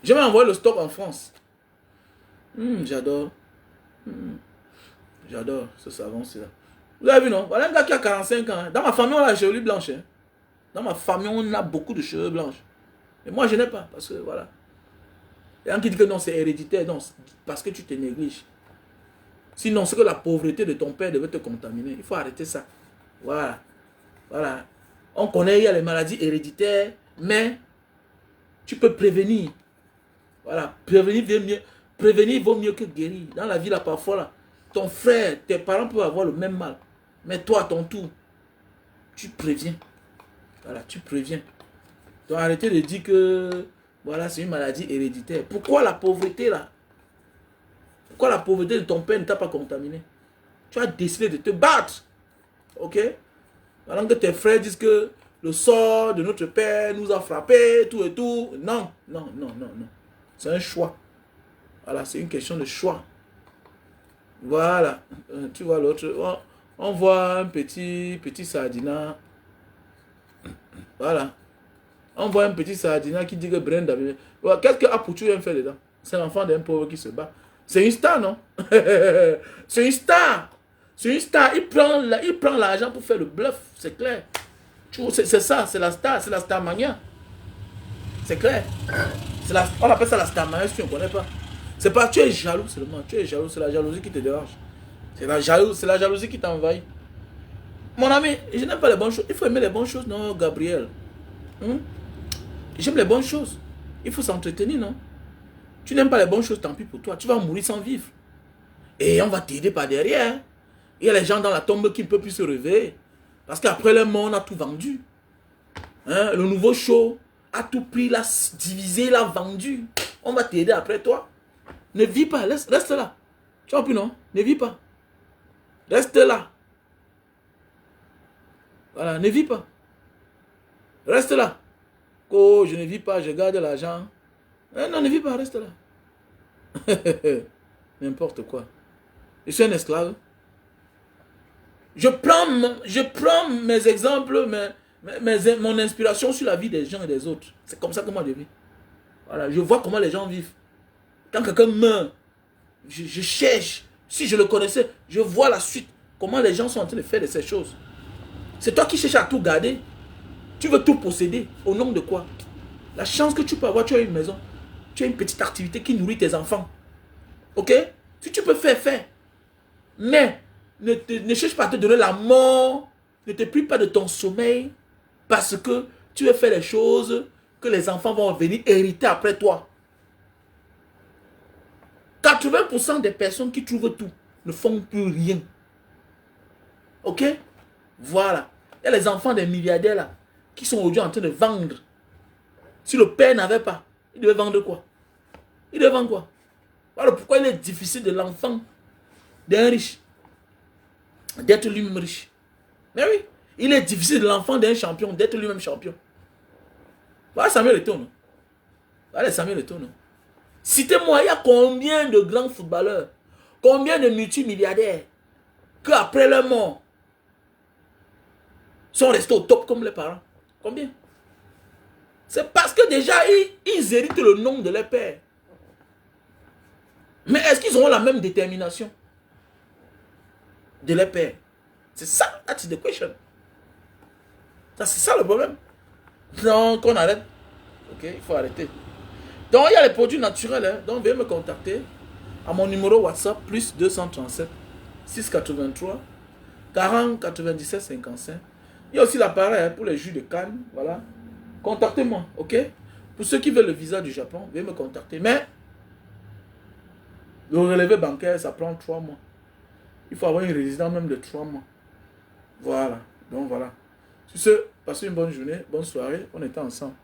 Speaker 1: Je vais envoyer le stock en France. J'adore. J'adore ce savon, c'est là. Vous avez vu, non? Voilà un gars qui a 45 ans. Hein. Dans ma famille, on a la cheveux blanche. Hein. Dans ma famille, on a beaucoup de cheveux blanches. Mais moi, je n'ai pas. Parce que, voilà. Il y a un qui dit que non, c'est héréditaire. Non, parce que tu te négliges. Sinon, c'est que la pauvreté de ton père devait te contaminer. Il faut arrêter ça. Voilà. Voilà. On connaît, il y a les maladies héréditaires, mais tu peux prévenir. Voilà. Prévenir vaut mieux que guérir. Dans la vie, là, parfois, là, ton frère, tes parents peuvent avoir le même mal. Mais toi, à ton tour, tu préviens. Voilà, tu préviens. Donc, arrêtez de dire que, voilà, c'est une maladie héréditaire. Pourquoi la pauvreté, là? Pourquoi la pauvreté de ton père ne t'a pas contaminé? Tu as décidé de te battre. Ok? Alors que tes frères disent que le sort de notre père nous a frappé, tout et tout. Non, non, non, non, non. C'est un choix. Voilà, c'est une question de choix. Voilà. Tu vois l'autre. On voit un petit sardinat. Voilà. On voit un petit sardinat qui dit que Brenda. Qu'est-ce que Apuchu vient faire dedans? C'est l'enfant d'un pauvre qui se bat. C'est une star, non? C'est une star. C'est une star. Il prend l'argent pour faire le bluff. C'est clair. C'est ça. C'est la star. C'est la star mania. C'est clair. On appelle ça la star mania si tu ne connais pas. C'est pas tu es jaloux seulement. Tu es jaloux. C'est la jalousie qui te dérange. C'est la jalousie qui t'envahit. Mon ami, je n'aime pas les bonnes choses. Il faut aimer les bonnes choses, non, Gabriel? J'aime les bonnes choses. Il faut s'entretenir, non? Tu n'aimes pas les bonnes choses, tant pis pour toi. Tu vas mourir sans vivre. Et on va t'aider par derrière. Il y a les gens dans la tombe qui ne peuvent plus se réveiller. Parce qu'après le monde, on a tout vendu. Hein? Le nouveau show a tout pris, l'a divisé, l'a vendu. On va t'aider après toi. Ne vis pas, reste là. Tu vois plus, non? Ne vis pas. Reste là. Voilà, ne vis pas. Reste là. Oh, je ne vis pas, je garde l'argent. Non, ne vis pas, reste là. N'importe quoi. Je suis un esclave. Je prends mes exemples, mon inspiration sur la vie des gens et des autres. C'est comme ça que moi je vis. Voilà, je vois comment les gens vivent. Quand quelqu'un meurt, je cherche. Si je le connaissais, je vois la suite. Comment les gens sont en train de faire de ces choses. C'est toi qui cherches à tout garder. Tu veux tout posséder. Au nom de quoi? La chance que tu peux avoir, tu as une maison. Tu as une petite activité qui nourrit tes enfants. Ok? Si tu peux faire, fais. Mais ne cherche pas à te donner la mort. Ne te prive pas de ton sommeil. Parce que tu veux faire les choses que les enfants vont venir hériter après toi. 80% des personnes qui trouvent tout ne font plus rien. Ok? Voilà. Il y a les enfants des milliardaires là, qui sont aujourd'hui en train de vendre. Si le père n'avait pas, il devait vendre quoi? Il devait vendre quoi? Voilà pourquoi il est difficile de l'enfant d'un riche d'être lui-même riche. Mais oui, il est difficile de l'enfant d'un champion d'être lui-même champion. Voilà Samuel Eto'o. Voilà Samuel Eto'o. Citez-moi, il y a combien de grands footballeurs, combien de multimilliardaires qu'après leur mort sont restés au top comme les parents? Combien? C'est parce que déjà, ils héritent le nom de leur père. Mais est-ce qu'ils auront la même détermination de leur père? C'est ça, that's the question. C'est ça le problème. Donc, on arrête. Ok, il faut arrêter. Donc, il y a les produits naturels. Hein. Donc, veuillez me contacter à mon numéro WhatsApp, plus 237 683 40 97 55. Il y a aussi l'appareil pour les jus de canne. Voilà. Contactez-moi, ok? Pour ceux qui veulent le visa du Japon, veuillez me contacter. Mais le relevé bancaire, ça prend 3 mois. Il faut avoir une résidence même de 3 mois. Voilà. Donc voilà. Sur ce, passez une bonne journée, bonne soirée. On était ensemble.